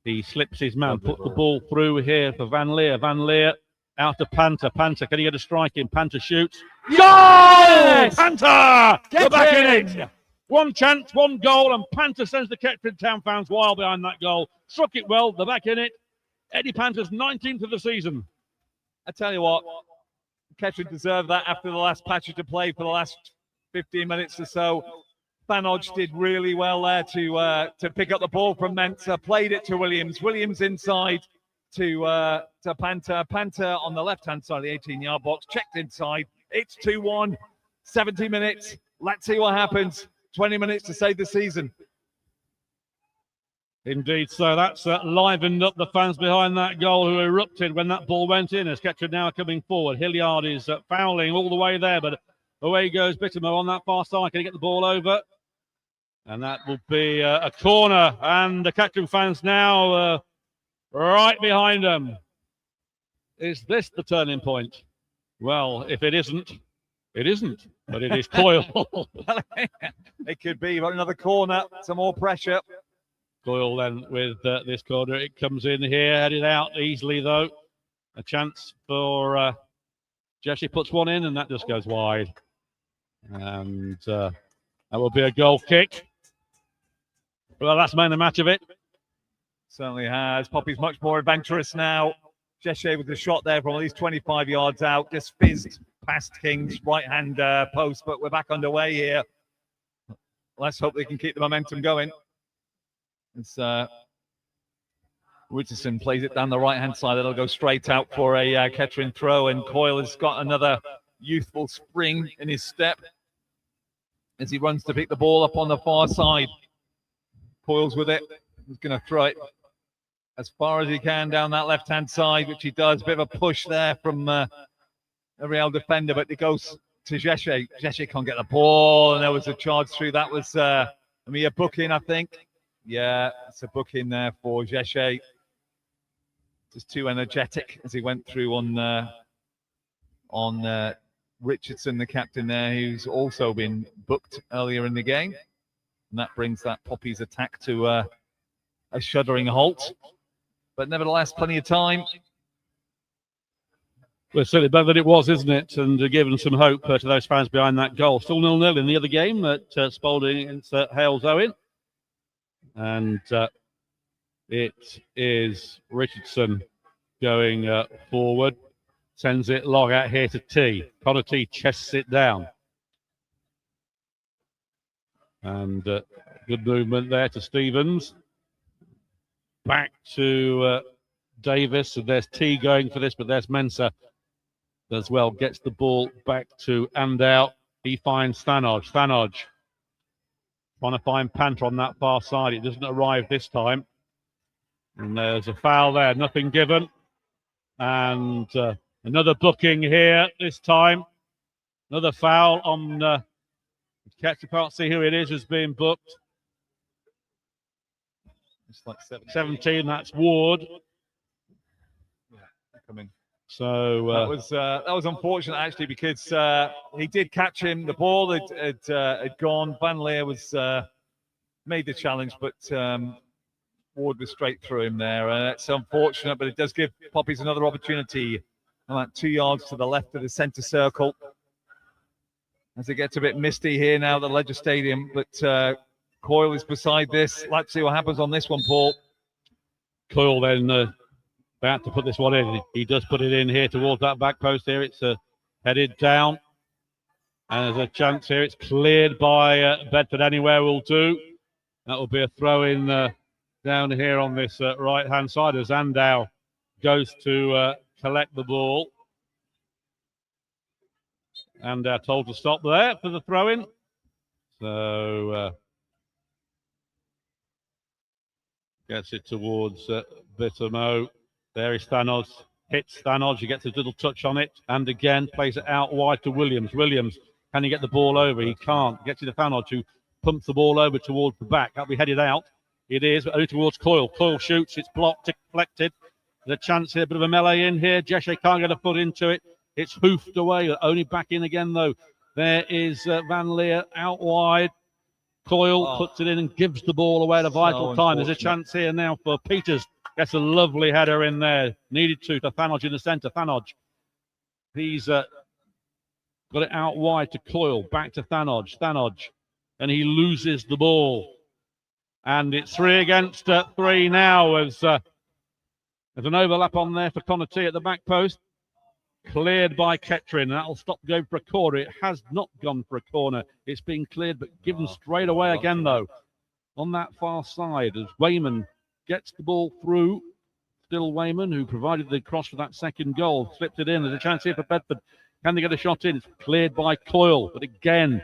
He slips his man. Put the ball through here for Van Leer. Van Leer out to Panther. Panther, can he get a strike in? Panther shoots. Yes! Goal! Panther! We're back in it. One chance, one goal, and Panther sends the Kettering Town fans wild behind that goal. Struck it well. They're back in it. Eddie Panther's 19th of the season. I tell you what, Kettering deserved that after the last passage of play for the last 15 minutes or so. Thanos did really well there to pick up the ball from Mensa, played it to Williams. Williams inside to Panther. Panther on the left-hand side of the 18-yard box, checked inside. It's 2-1, 70 minutes. Let's see what happens. 20 minutes to save the season. Indeed, so that's livened up the fans behind that goal who erupted when that ball went in. As Kettering now coming forward. Hilliard is fouling all the way there, but away goes Bittermo on that far side. Can he get the ball over? And that will be a corner. And the Kettering fans now right behind them. Is this the turning point? Well, if it isn't, it isn't. But it is Coyle. It could be, but another corner, some more pressure. Coyle then with this corner. It comes in here, headed out easily though. A chance for Jesse puts one in, and that just goes wide. And that will be a goal kick. Well, that's made the match of it. Certainly has. Poppy's much more adventurous now. Jesse with the shot there from at least 25 yards out. Just fizzed past King's right-hand post, but we're back underway here. Let's hope they can keep the momentum going. It's Richardson plays it down the right-hand side. It'll go straight out for a Kettering throw, and Coyle has got another youthful spring in his step as he runs to pick the ball up on the far side. Coyle's with it. He's going to throw it as far as he can down that left-hand side, which he does. Bit of a push there from a Real defender, but it goes to Jesse. Jesse can't get the ball, and there was a charge through. That was a booking, I think. Yeah, it's a booking there for Jesse. Just too energetic as he went through on Richardson, the captain there, who's also been booked earlier in the game. And that brings that Poppy's attack to a shuddering halt. But nevertheless, plenty of time. Well, certainly better than it was, isn't it? And given some hope to those fans behind that goal. Still 0-0 in the other game at Spalding against Hales Owen. And it is Richardson going forward. Sends it long out here to T. Connor T chests it down. And good movement there to Stevens. Back to Davis. And there's T going for this, but there's Mensa as well. Gets the ball back to Andow. He finds Thanos. Thanos trying to find Panther on that far side. It doesn't arrive this time. And there's a foul there. Nothing given. And another booking here this time. Another foul on... Kettering can't see who it is who's being booked. It's like 17, that's Ward. Yeah, coming. So that was unfortunate actually, because he did catch him. The ball had gone. Van Leer was made the challenge, but Ward was straight through him there. It's unfortunate, but it does give Poppies another opportunity. About 2 yards to the left of the centre circle. As it gets a bit misty here now at the Ledger Stadium, but Coyle is beside this. Let's see what happens on this one, Paul. Coyle then about to put this one in. He does put it in here towards that back post here. It's headed down. And there's a chance here. It's cleared by Bedford. Anywhere will do. That will be a throw in down here on this right-hand side as Andow goes to collect the ball. And told to stop there for the throw-in. So gets it towards Bittermo. There is Thanos. Hits Thanos. He gets a little touch on it. And again, plays it out wide to Williams. Williams, can he get the ball over? He can't. Gets it to Thanos, who pumps the ball over towards the back. That'll be headed out. It is, but only towards Coyle. Coyle shoots. It's blocked, deflected. There's a chance here. A bit of a melee in here. Jeshe can't get a foot into it. It's hoofed away. Only back in again, though. There is Van Leer out wide. Coyle puts it in and gives the ball away at a vital time. There's a chance here now for Peters. Gets a lovely header in there. Needed to Thanodge in the centre. Thanodge. He's got it out wide to Coyle. Back to Thanodge. Thanodge. And he loses the ball. And it's 3 against 3 now as there's an overlap on there for Conatee at the back post. Cleared by Kettering. That'll stop going for a corner. It has not gone for a corner. It's been cleared but given straight away again, though. On that far side as Wayman gets the ball through. Still Wayman, who provided the cross for that second goal. Slipped it in. There's a chance here for Bedford. Can they get a shot in? It's cleared by Coyle. But again,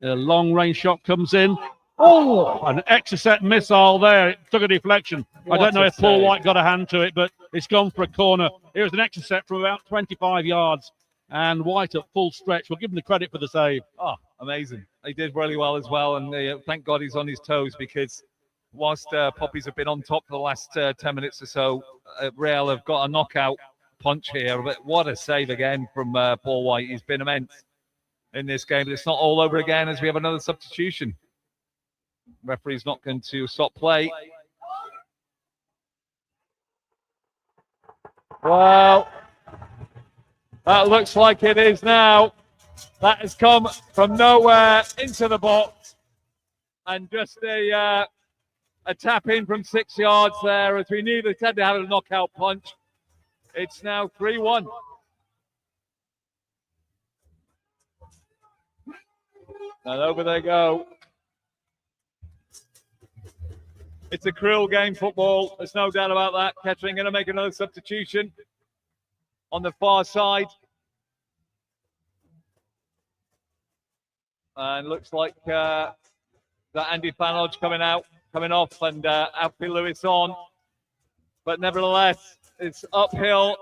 a long-range shot comes in. Oh, an Exocet missile there. It took a deflection. I don't know if Paul White got a hand to it, but it's gone for a corner. It was an Exocet from about 25 yards. And White at full stretch. We'll give him the credit for the save. Oh, amazing. He did really well as well. And thank God he's on his toes, because whilst Poppies have been on top for the last 10 minutes or so, Real have got a knockout punch here. But what a save again from Paul White. He's been immense in this game. But it's not all over again as we have another substitution. Referee's not going to stop play. Well, that looks like it is now. That has come from nowhere into the box. And just a tap in from 6 yards there, as we knew they had to have a knockout punch. It's now 3-1. And over they go. It's a cruel game, football. There's no doubt about that. Kettering going to make another substitution on the far side. And looks like that Andy Thanodge coming off, and Alfie Lewis on. But nevertheless, it's uphill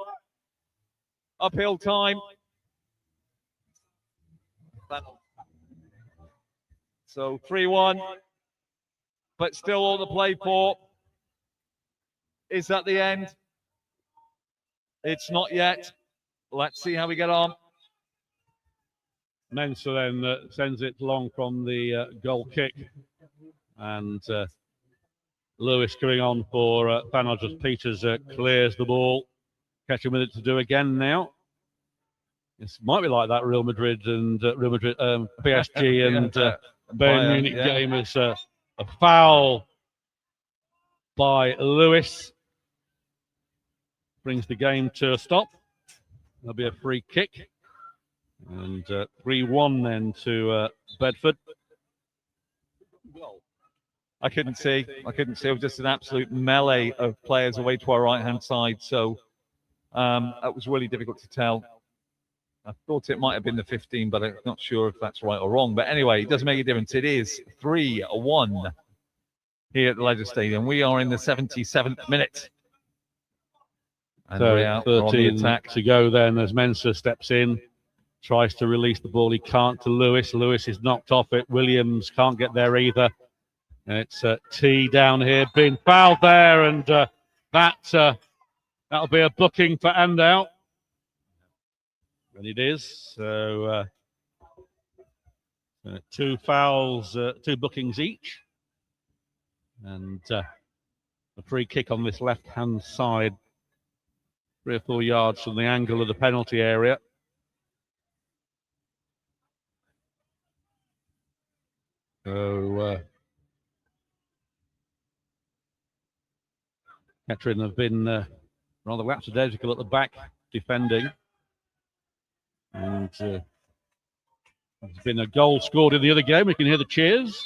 time. So 3-1. But still all to play for. Is that the end? It's not yet. Let's see how we get on. Mensah then sends it long from the goal kick. And Lewis coming on for Thanodge as Peters clears the ball. Catching with it to do again now. It might be like that Real Madrid and PSG and Bayern Munich game as a foul by Lewis brings the game to a stop. There'll be a free kick. And 3-1 then to Bedford. I couldn't see. It was just an absolute melee of players away to our right-hand side. So that was really difficult to tell. I thought it might have been the 15, but I'm not sure if that's right or wrong. But anyway, it doesn't make a difference. It is 3-1 here at the Leisure Stadium. We are in the 77th minute. And so 13 to go then as Mensah steps in, tries to release the ball. He can't to Lewis. Lewis is knocked off it. Williams can't get there either. And it's T down here being fouled there, and that'll be a booking for Andow. And it is. So 2 fouls, 2 bookings each. And a free kick on this left-hand side, 3 or 4 yards from the angle of the penalty area. So Kettering have been rather lackadaisical at the back defending. And there's been a goal scored in the other game. We can hear the cheers.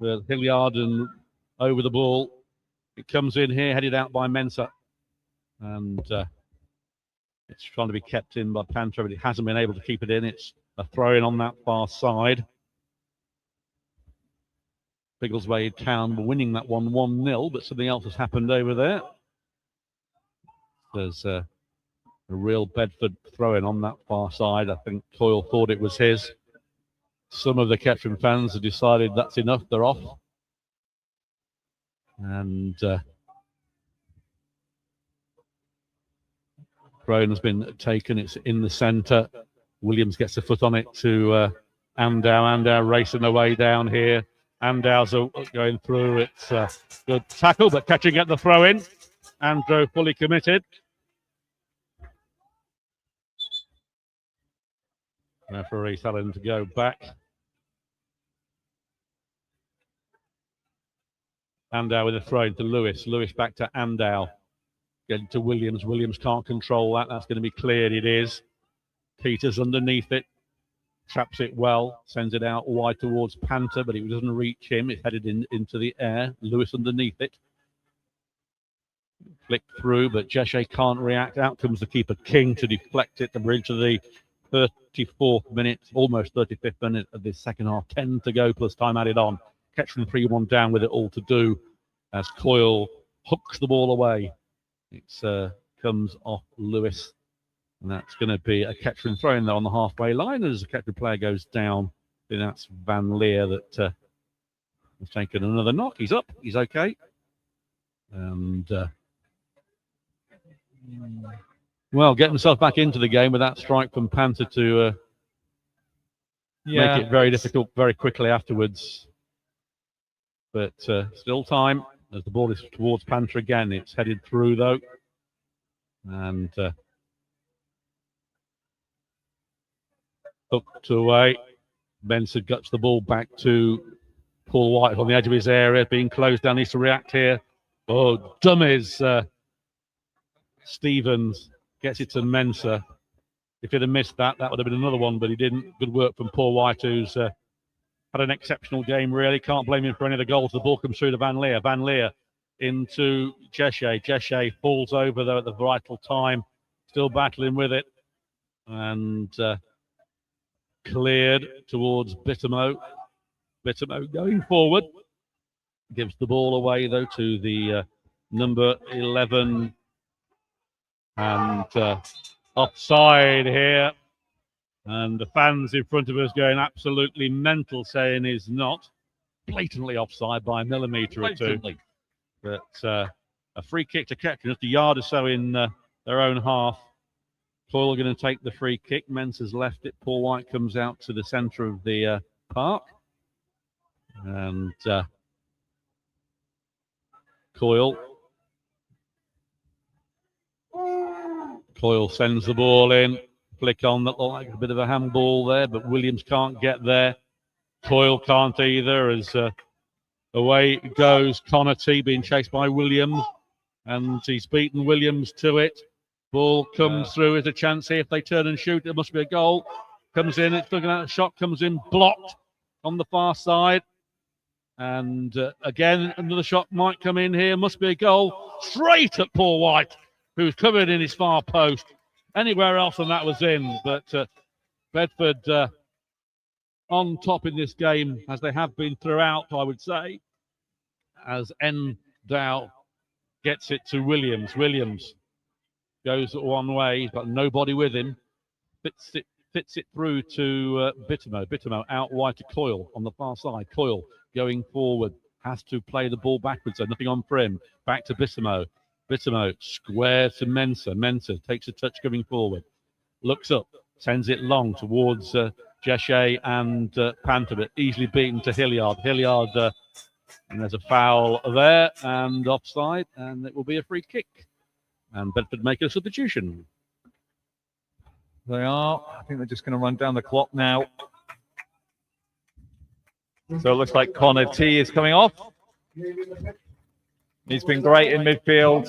The Hilliard and over the ball. It comes in here, headed out by Mensah. And it's trying to be kept in by Panther, but it hasn't been able to keep it in. It's a throw-in on that far side. Biggleswade Town were winning that one 1-0, but something else has happened over there. There's a real Bedford throw-in on that far side. I think Coyle thought it was his. Some of the Kettering fans have decided that's enough, they're off. And throw-in has been taken, it's in the centre. Williams gets a foot on it to Andow. Andow racing away down here. Andow's going through. It's a good tackle, but catching at the throw-in. Andrew fully committed. Referee telling him to go back. Andow with a throw-in to Lewis. Lewis back to Andow. Getting to Williams. Williams can't control that. That's going to be cleared. It is. Peters underneath it. Traps it well, sends it out wide towards Panther, but it doesn't reach him. It's headed into the air. Lewis underneath it. Flick through, but Jeshe can't react. Out comes the keeper King to deflect it. We're into the 34th minute, almost 35th minute of this second half. 10 to go plus time added on. Kettering 3-1 down with it all to do as Coyle hooks the ball away. It comes off Lewis. And that's going to be a Kettering throw-in there on the halfway line. As the Kettering player goes down, then that's Van Leer that has taken another knock. He's up. He's okay. And, well, getting himself back into the game with that strike from Panther to make it very difficult very quickly afterwards. But still time as the ball is towards Panther again. It's headed through, though. And hooked away. Benson guts the ball back to Paul White on the edge of his area, being closed down. Needs to react here. Oh, dummies. Stevens gets it to Mensah. If he'd have missed that, that would have been another one, but he didn't. Good work from Paul White, who's had an exceptional game, really. Can't blame him for any of the goals. The ball comes through to Van Leer. Van Leer into Jeshe. Jeshe falls over, though, at the vital time. Still battling with it. And cleared towards Bittermo. Bittermo going forward. Gives the ball away, though, to the number 11. And offside here. And the fans in front of us going absolutely mental, saying he's not. Blatantly offside by a millimetre or two. But a free kick to Kettering, just a yard or so in their own half. Coyle going to take the free kick. Mensah's left it. Paul White comes out to the centre of the park. And Coyle sends the ball in. Flick on, that looked like a bit of a handball there, but Williams can't get there. Coyle can't either, as away goes Connor T, being chased by Williams. And he's beaten Williams to it. Ball comes through as a chance here. If they turn and shoot, it must be a goal. Comes in, it's looking at a shot, comes in, blocked on the far side. And again, another shot might come in here. Must be a goal. Straight at Paul White, who's covered in his far post. Anywhere else than that was in. But Bedford on top in this game, as they have been throughout, I would say. As Endow gets it to Williams. Williams goes one way. He's got nobody with him. Fits it through to Bittermo. Bittermo out wide to Coyle on the far side. Coyle going forward. Has to play the ball backwards, so nothing on for him. Back to Bittermo. Bittermo square to Mensah. Mensah takes a touch coming forward. Looks up. Sends it long towards Jeshe and Panther, but easily beaten to Hilliard. Hilliard, and there's a foul there and offside, and it will be a free kick. And Bedford make a substitution. They are. I think they're just going to run down the clock now. So it looks like Connor T is coming off. He's been great in midfield.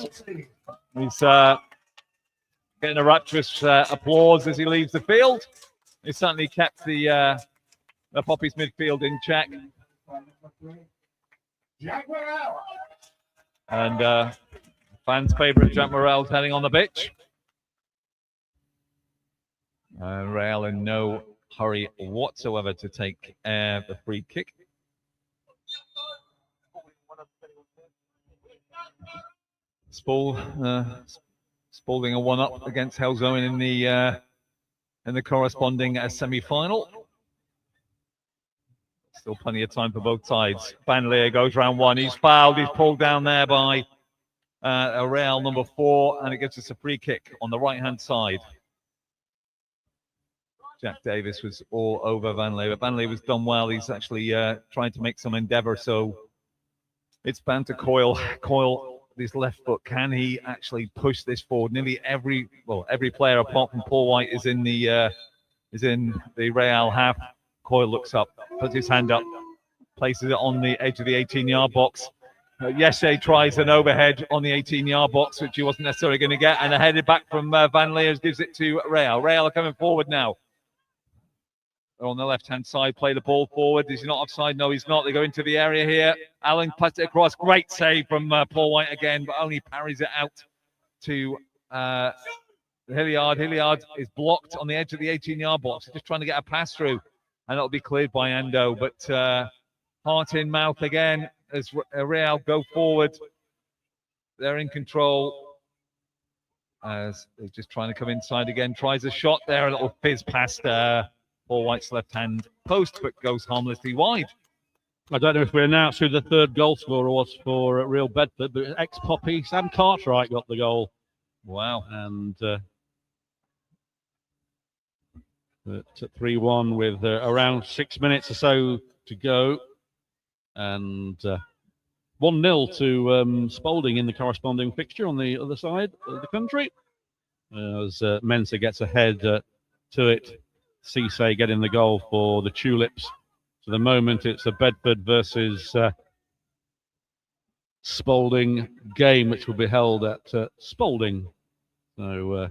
He's getting a rapturous applause as he leaves the field. He certainly kept the Poppies midfield in check. And fans' favourite Jack Morrell's heading on the pitch. Real in no hurry whatsoever to take the free kick. Spalding a 1-up against Helzoen in the corresponding semi-final. Still plenty of time for both sides. Van Leer goes round one. He's fouled. He's pulled down there by a Real number 4, and it gives us a free kick on the right-hand side. Jack Davis was all over Van Leer, but Van Leer was done well. He's actually trying to make some endeavour, so it's bound to Coyle. Coyle, his left foot, can he actually push this forward? Nearly every player apart from Paul White is in the Real half. Coyle looks up, puts his hand up, places it on the edge of the 18-yard box. Yeshe tries an overhead on the 18-yard box, which he wasn't necessarily going to get, and a headed back from Van Leer gives it to Real. Real are coming forward now. They're on the left-hand side, play the ball forward. Is he not offside? No, he's not. They go into the area here. Allen puts it across. Great save from Paul White again, but only parries it out to Hilliard. Hilliard is blocked on the edge of the 18-yard box. He's just trying to get a pass through, and it'll be cleared by Ando. But heart in mouth again as Real go forward. They're in control as they're just trying to come inside again. Tries a shot there, a little fizz past Paul White's left-hand post, but goes harmlessly wide. I don't know if we announced who the third goal scorer was for Real Bedford, but ex-Poppy Sam Cartwright got the goal. Wow. And at 3-1 with around 6 minutes or so to go. And 1-0 to Spalding in the corresponding fixture on the other side of the country. As Mensah gets ahead to it. Cisse getting the goal for the Tulips. For the moment, it's a Bedford versus Spalding game, which will be held at Spalding. So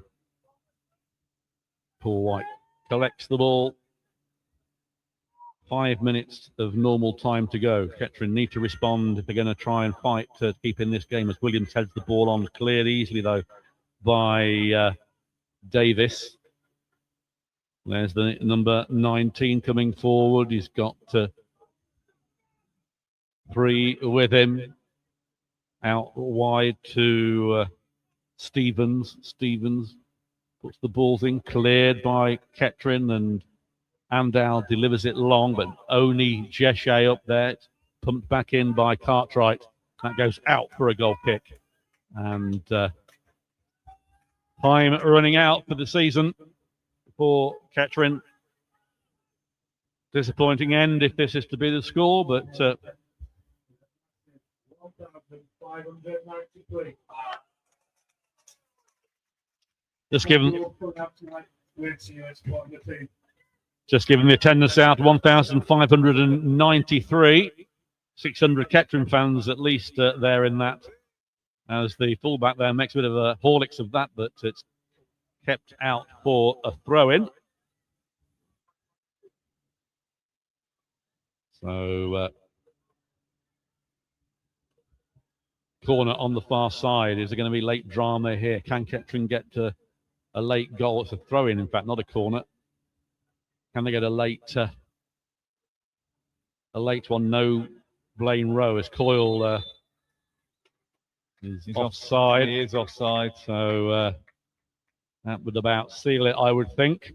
Paul White collects the ball. 5 minutes of normal time to go. Kettering need to respond if they're going to try and fight to keep in this game, as Williams heads the ball on, cleared easily though by Davis. There's the number 19 coming forward. He's got 3 with him. Out wide to Stevens. Stevens puts the balls in, cleared by Kettering, and Amdow delivers it long, but only Jeshe up there. It's pumped back in by Cartwright. That goes out for a goal kick. And time running out for the season for Kettering. Disappointing end if this is to be the score, but just given the attendance out, 1,593. 600 Kettering fans at least there in that. As the fullback there makes a bit of a Horlicks of that, but it's kept out for a throw-in. So, corner on the far side. Is there going to be late drama here? Can Kettering get a late goal? It's a throw-in, in fact, not a corner. Can they get a late one? No, Blaine Rowe as Coyle is offside. He is offside. So that would about seal it, I would think.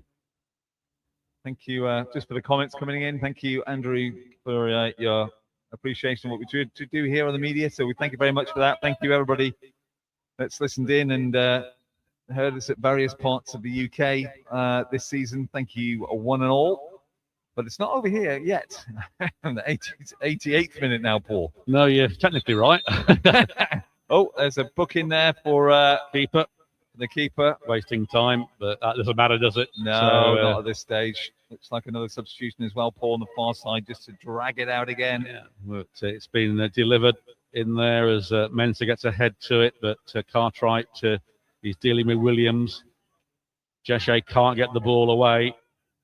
Thank you just for the comments coming in. Thank you, Andrew, for your appreciation of what we do here on the media. So we thank you very much for that. Thank you, everybody that's listened in and heard us at various parts of the UK this season. Thank you, one and all. But it's not over here yet. The 88th minute now, Paul. No, you're technically right. Oh, there's a book in there for keeper. The keeper. Wasting time, but that doesn't matter, does it? No, so, not at this stage. Looks like another substitution as well, Paul, on the far side, just to drag it out again. Yeah, but it's been delivered in there as Mensah gets ahead to it, but Cartwright, he's dealing with Williams. Jeshe can't get the ball away.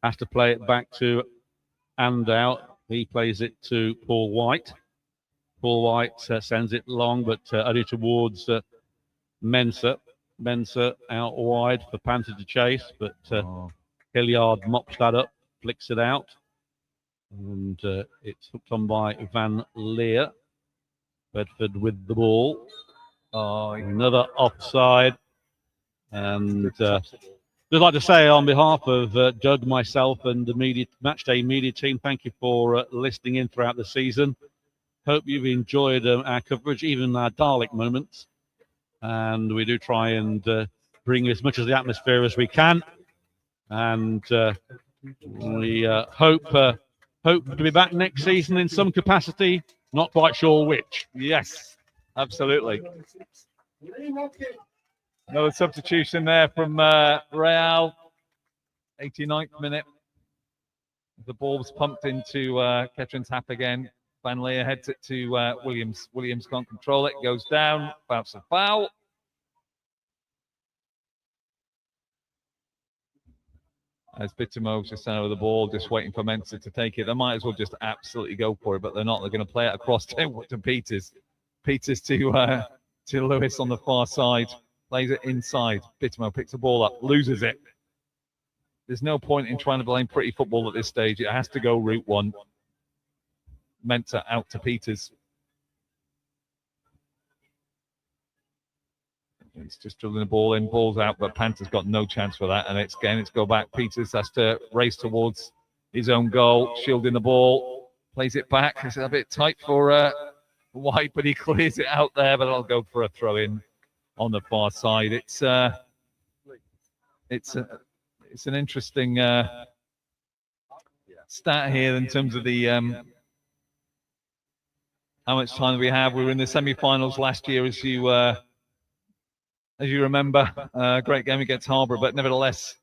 Has to play it back to Andow. He plays it to Paul White. Paul White sends it long, but only towards Mensah. Mensah out wide for Panther to chase, but Hilliard mops that up, flicks it out, and it's hooked on by Van Leer. Bedford with the ball. Another offside. And just like to say, on behalf of Doug, myself, and the Matchday media team, thank you for listening in throughout the season. Hope you've enjoyed our coverage, even our Dalek moments. And we do try and bring as much of the atmosphere as we can. And we hope to be back next season in some capacity. Not quite sure which. Yes, absolutely. Another substitution there from Real. 89th minute. The ball was pumped into Kettering's half again. Van Leer heads it to Williams. Williams can't control it. Goes down. Bounce a foul. As Bittermo's just down over the ball, just waiting for Mensah to take it. They might as well just absolutely go for it, but they're not. They're going to play it across to Peters. Peters to Lewis on the far side. Plays it inside. Bittermo picks the ball up, loses it. There's no point in trying to blame pretty football at this stage. It has to go route one. Mensah out to Peters. It's just drilling the ball in, ball's out, but Panther's got no chance for that. And it's go back. Peters has to race towards his own goal, shielding the ball, plays it back. It's a bit tight for White, but he clears it out there. But I'll go for a throw in on the far side. It's an interesting stat here in terms of the how much time we have. We were in the semi-finals last year, as you remember. Great game against Harbour, but nevertheless,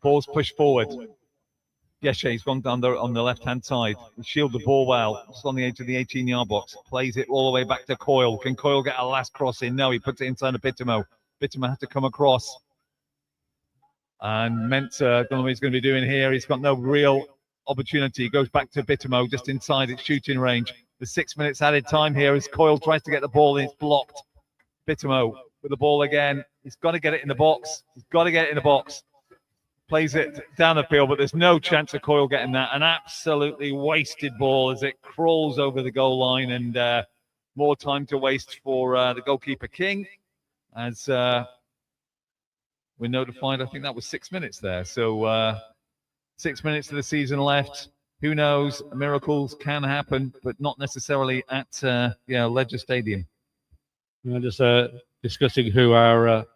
ball's pushed forward. Yeshe's gone down there on the left-hand side. He shielded the ball well. It's on the edge of the 18-yard box. Plays it all the way back to Coyle. Can Coyle get a last cross in? No, he puts it inside of Bittermo. Bittermo has to come across. And Mensah, don't know what he's going to be doing here. He's got no real opportunity. He goes back to Bittermo, just inside its shooting range. There's 6 minutes added time here as Coyle tries to get the ball and it's blocked. Bittermo with the ball again. He's got to get it in the box. He's got to get it in the box. Plays it down the field, but there's no chance of Coyle getting that. An absolutely wasted ball as it crawls over the goal line, and more time to waste for the goalkeeper King. As we're notified, I think that was 6 minutes there. So 6 minutes of the season left. Who knows? Miracles can happen, but not necessarily at Ledger Stadium. Just discussing who our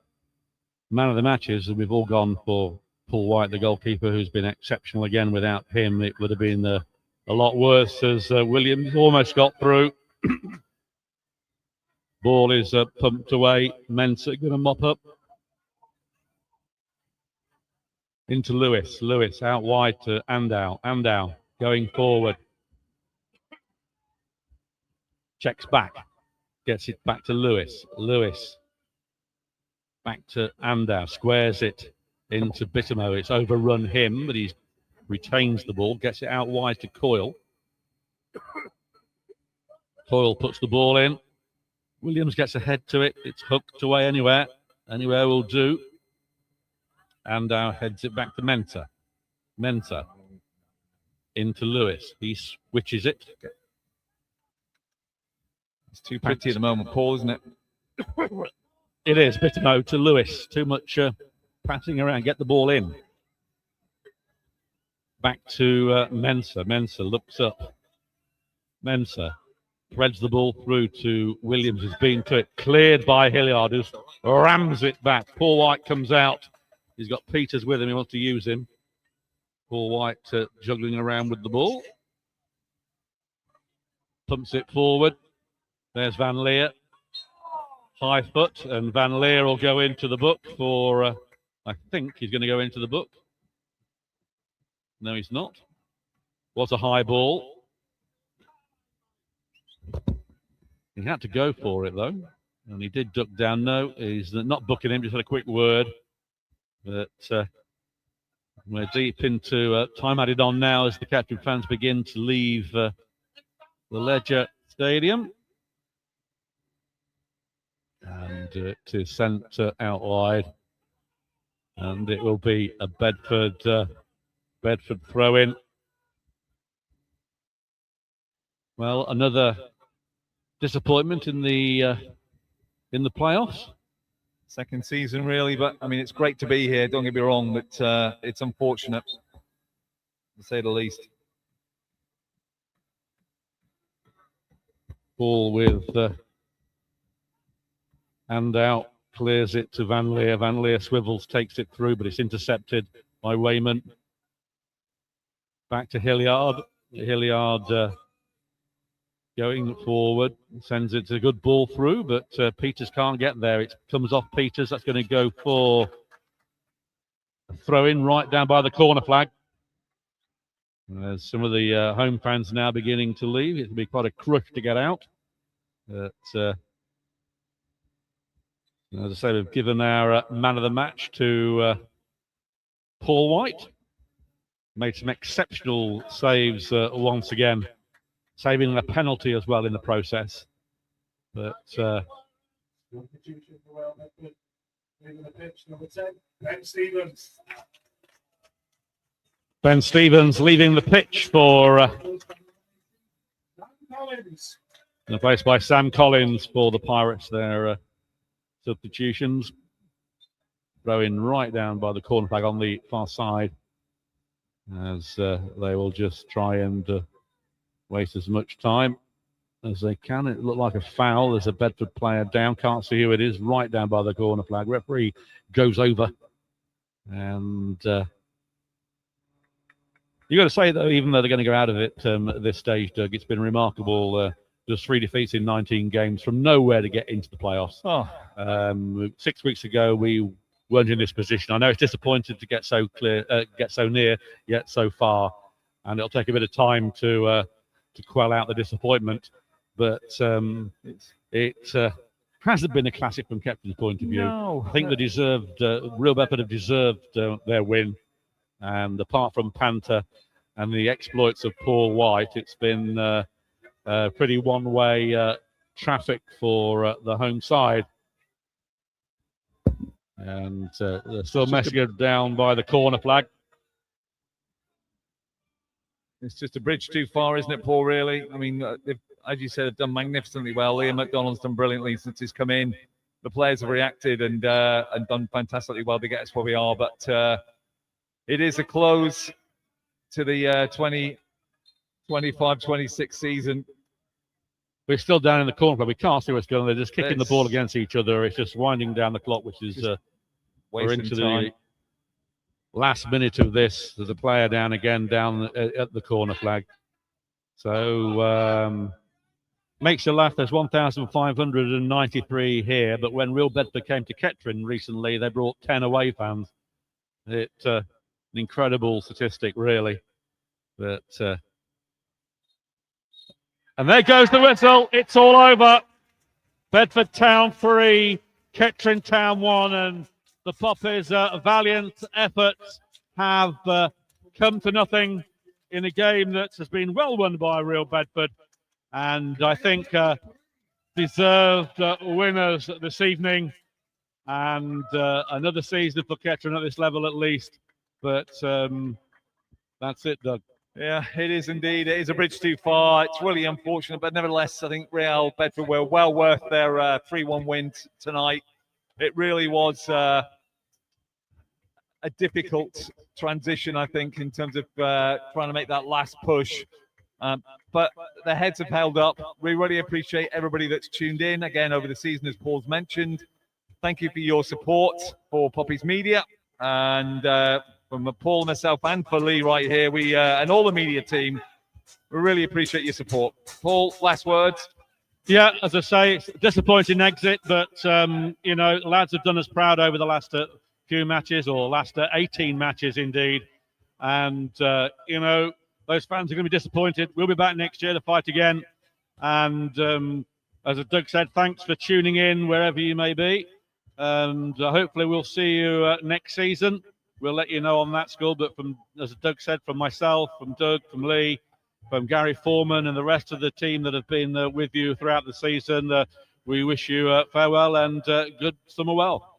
man of the match is, and we've all gone for Paul White, the goalkeeper, who's been exceptional again. Without him, it would have been a lot worse, as Williams almost got through. Ball is pumped away. Mensah going to mop up. Into Lewis. Lewis out wide to Andow. Andow going forward. Checks back. Gets it back to Lewis. Lewis back to Andow. Squares it into Bittermo. It's overrun him, but he retains the ball. Gets it out wide to Coyle. Coyle puts the ball in. Williams gets ahead to it. It's hooked away anywhere. Anywhere will do. Andow heads it back to Mensah. Mensah into Lewis. He switches it. It's too pretty at the moment, Paul, isn't it? It is. Bittermo to Lewis. Too much passing around. Get the ball in. Back to Mensah. Mensah looks up. Mensah threads the ball through to Williams, who's been to it. Cleared by Hilliard, who rams it back. Paul White comes out. He's got Peters with him. He wants to use him. Paul White juggling around with the ball. Pumps it forward. There's Van Leer. High foot, and Van Leer will go into the book for, I think he's going to go into the book. No, he's not. Was a high ball. He had to go for it, though, and he did duck down. No, he's not booking him, just had a quick word. But we're deep into time added on now as the Kettering fans begin to leave the Ledger Stadium. And it is sent out wide. And it will be a Bedford throw-in. Well, another disappointment in the playoffs. Second season, really, but I mean, it's great to be here. Don't get me wrong, but it's unfortunate, to say the least. Ball with hand out, clears it to Van Leer. Van Leer swivels, takes it through, but it's intercepted by Wayman. Back to Hilliard. Hilliard going forward, sends it a good ball through, but Peters can't get there. It comes off Peters. That's going to go for a throw-in right down by the corner flag. There's some of the home fans now beginning to leave. It'll be quite a crush to get out. But as I say, we've given our man of the match to Paul White. Made some exceptional saves once again, saving a penalty as well in the process. But Ben Stevens leaving the pitch for replaced by Sam Collins for the Pirates. Their substitutions. Throwing right down by the corner flag on the far side, as they will just try and waste as much time as they can. It looked like a foul. There's a Bedford player down. Can't see who it is. Right down by the corner flag. Referee goes over. And you got to say, though, even though they're going to go out of it at this stage, Doug, it's been remarkable. Just 3 defeats in 19 games from nowhere to get into the playoffs. 6 weeks ago, we weren't in this position. I know it's disappointing to get so near, yet so far. And it'll take a bit of time to quell out the disappointment. But it hasn't been a classic from Kettering's point of view. No. I think they deserved, Real Bedford have deserved their win. And apart from Panther and the exploits of Paul White, it's been pretty one-way traffic for the home side. And they're still messing it down by the corner flag. It's just a bridge too far, isn't it, Paul, really? I mean, as you said, they've done magnificently well. Liam McDonald's done brilliantly since he's come in. The players have reacted and done fantastically well to get us where we are. But it is a close to the 2025-26 season. We're still down in the corner flag. We can't see what's going on. They're just kicking the ball against each other. It's just winding down the clock, which is we're into the last minute of this. There's a player down again down at the corner flag. So makes you laugh. There's 1,593 here, but when Real Bedford came to Kettering recently, they brought 10 away fans. It's an incredible statistic, really. But and there goes the whistle. It's all over. Bedford Town 3, Kettering Town 1, and the Poppies' valiant efforts have come to nothing in a game that has been well won by Real Bedford, and I think deserved winners this evening, and another season for Kettering at this level at least. But that's it, Doug. Yeah, it is indeed. It is a bridge too far. It's really unfortunate, but nevertheless, I think Real Bedford were well worth their 3-1 win tonight. It really was a difficult transition, I think, in terms of trying to make that last push. But the heads have held up. We really appreciate everybody that's tuned in again over the season, as Paul's mentioned. Thank you for your support for Poppies Media, and from Paul, myself, and for Lee right here, we and all the media team, we really appreciate your support. Paul, last words. Yeah, as I say, it's a disappointing exit, but you know, lads have done us proud over the last few matches, or last 18 matches indeed. And you know, those fans are going to be disappointed. We'll be back next year to fight again. And as Doug said, thanks for tuning in wherever you may be. And hopefully we'll see you next season. We'll let you know on that score. But from, as Doug said, from myself, from Doug, from Lee, from Gary Foreman and the rest of the team that have been with you throughout the season, we wish you farewell and good summer well.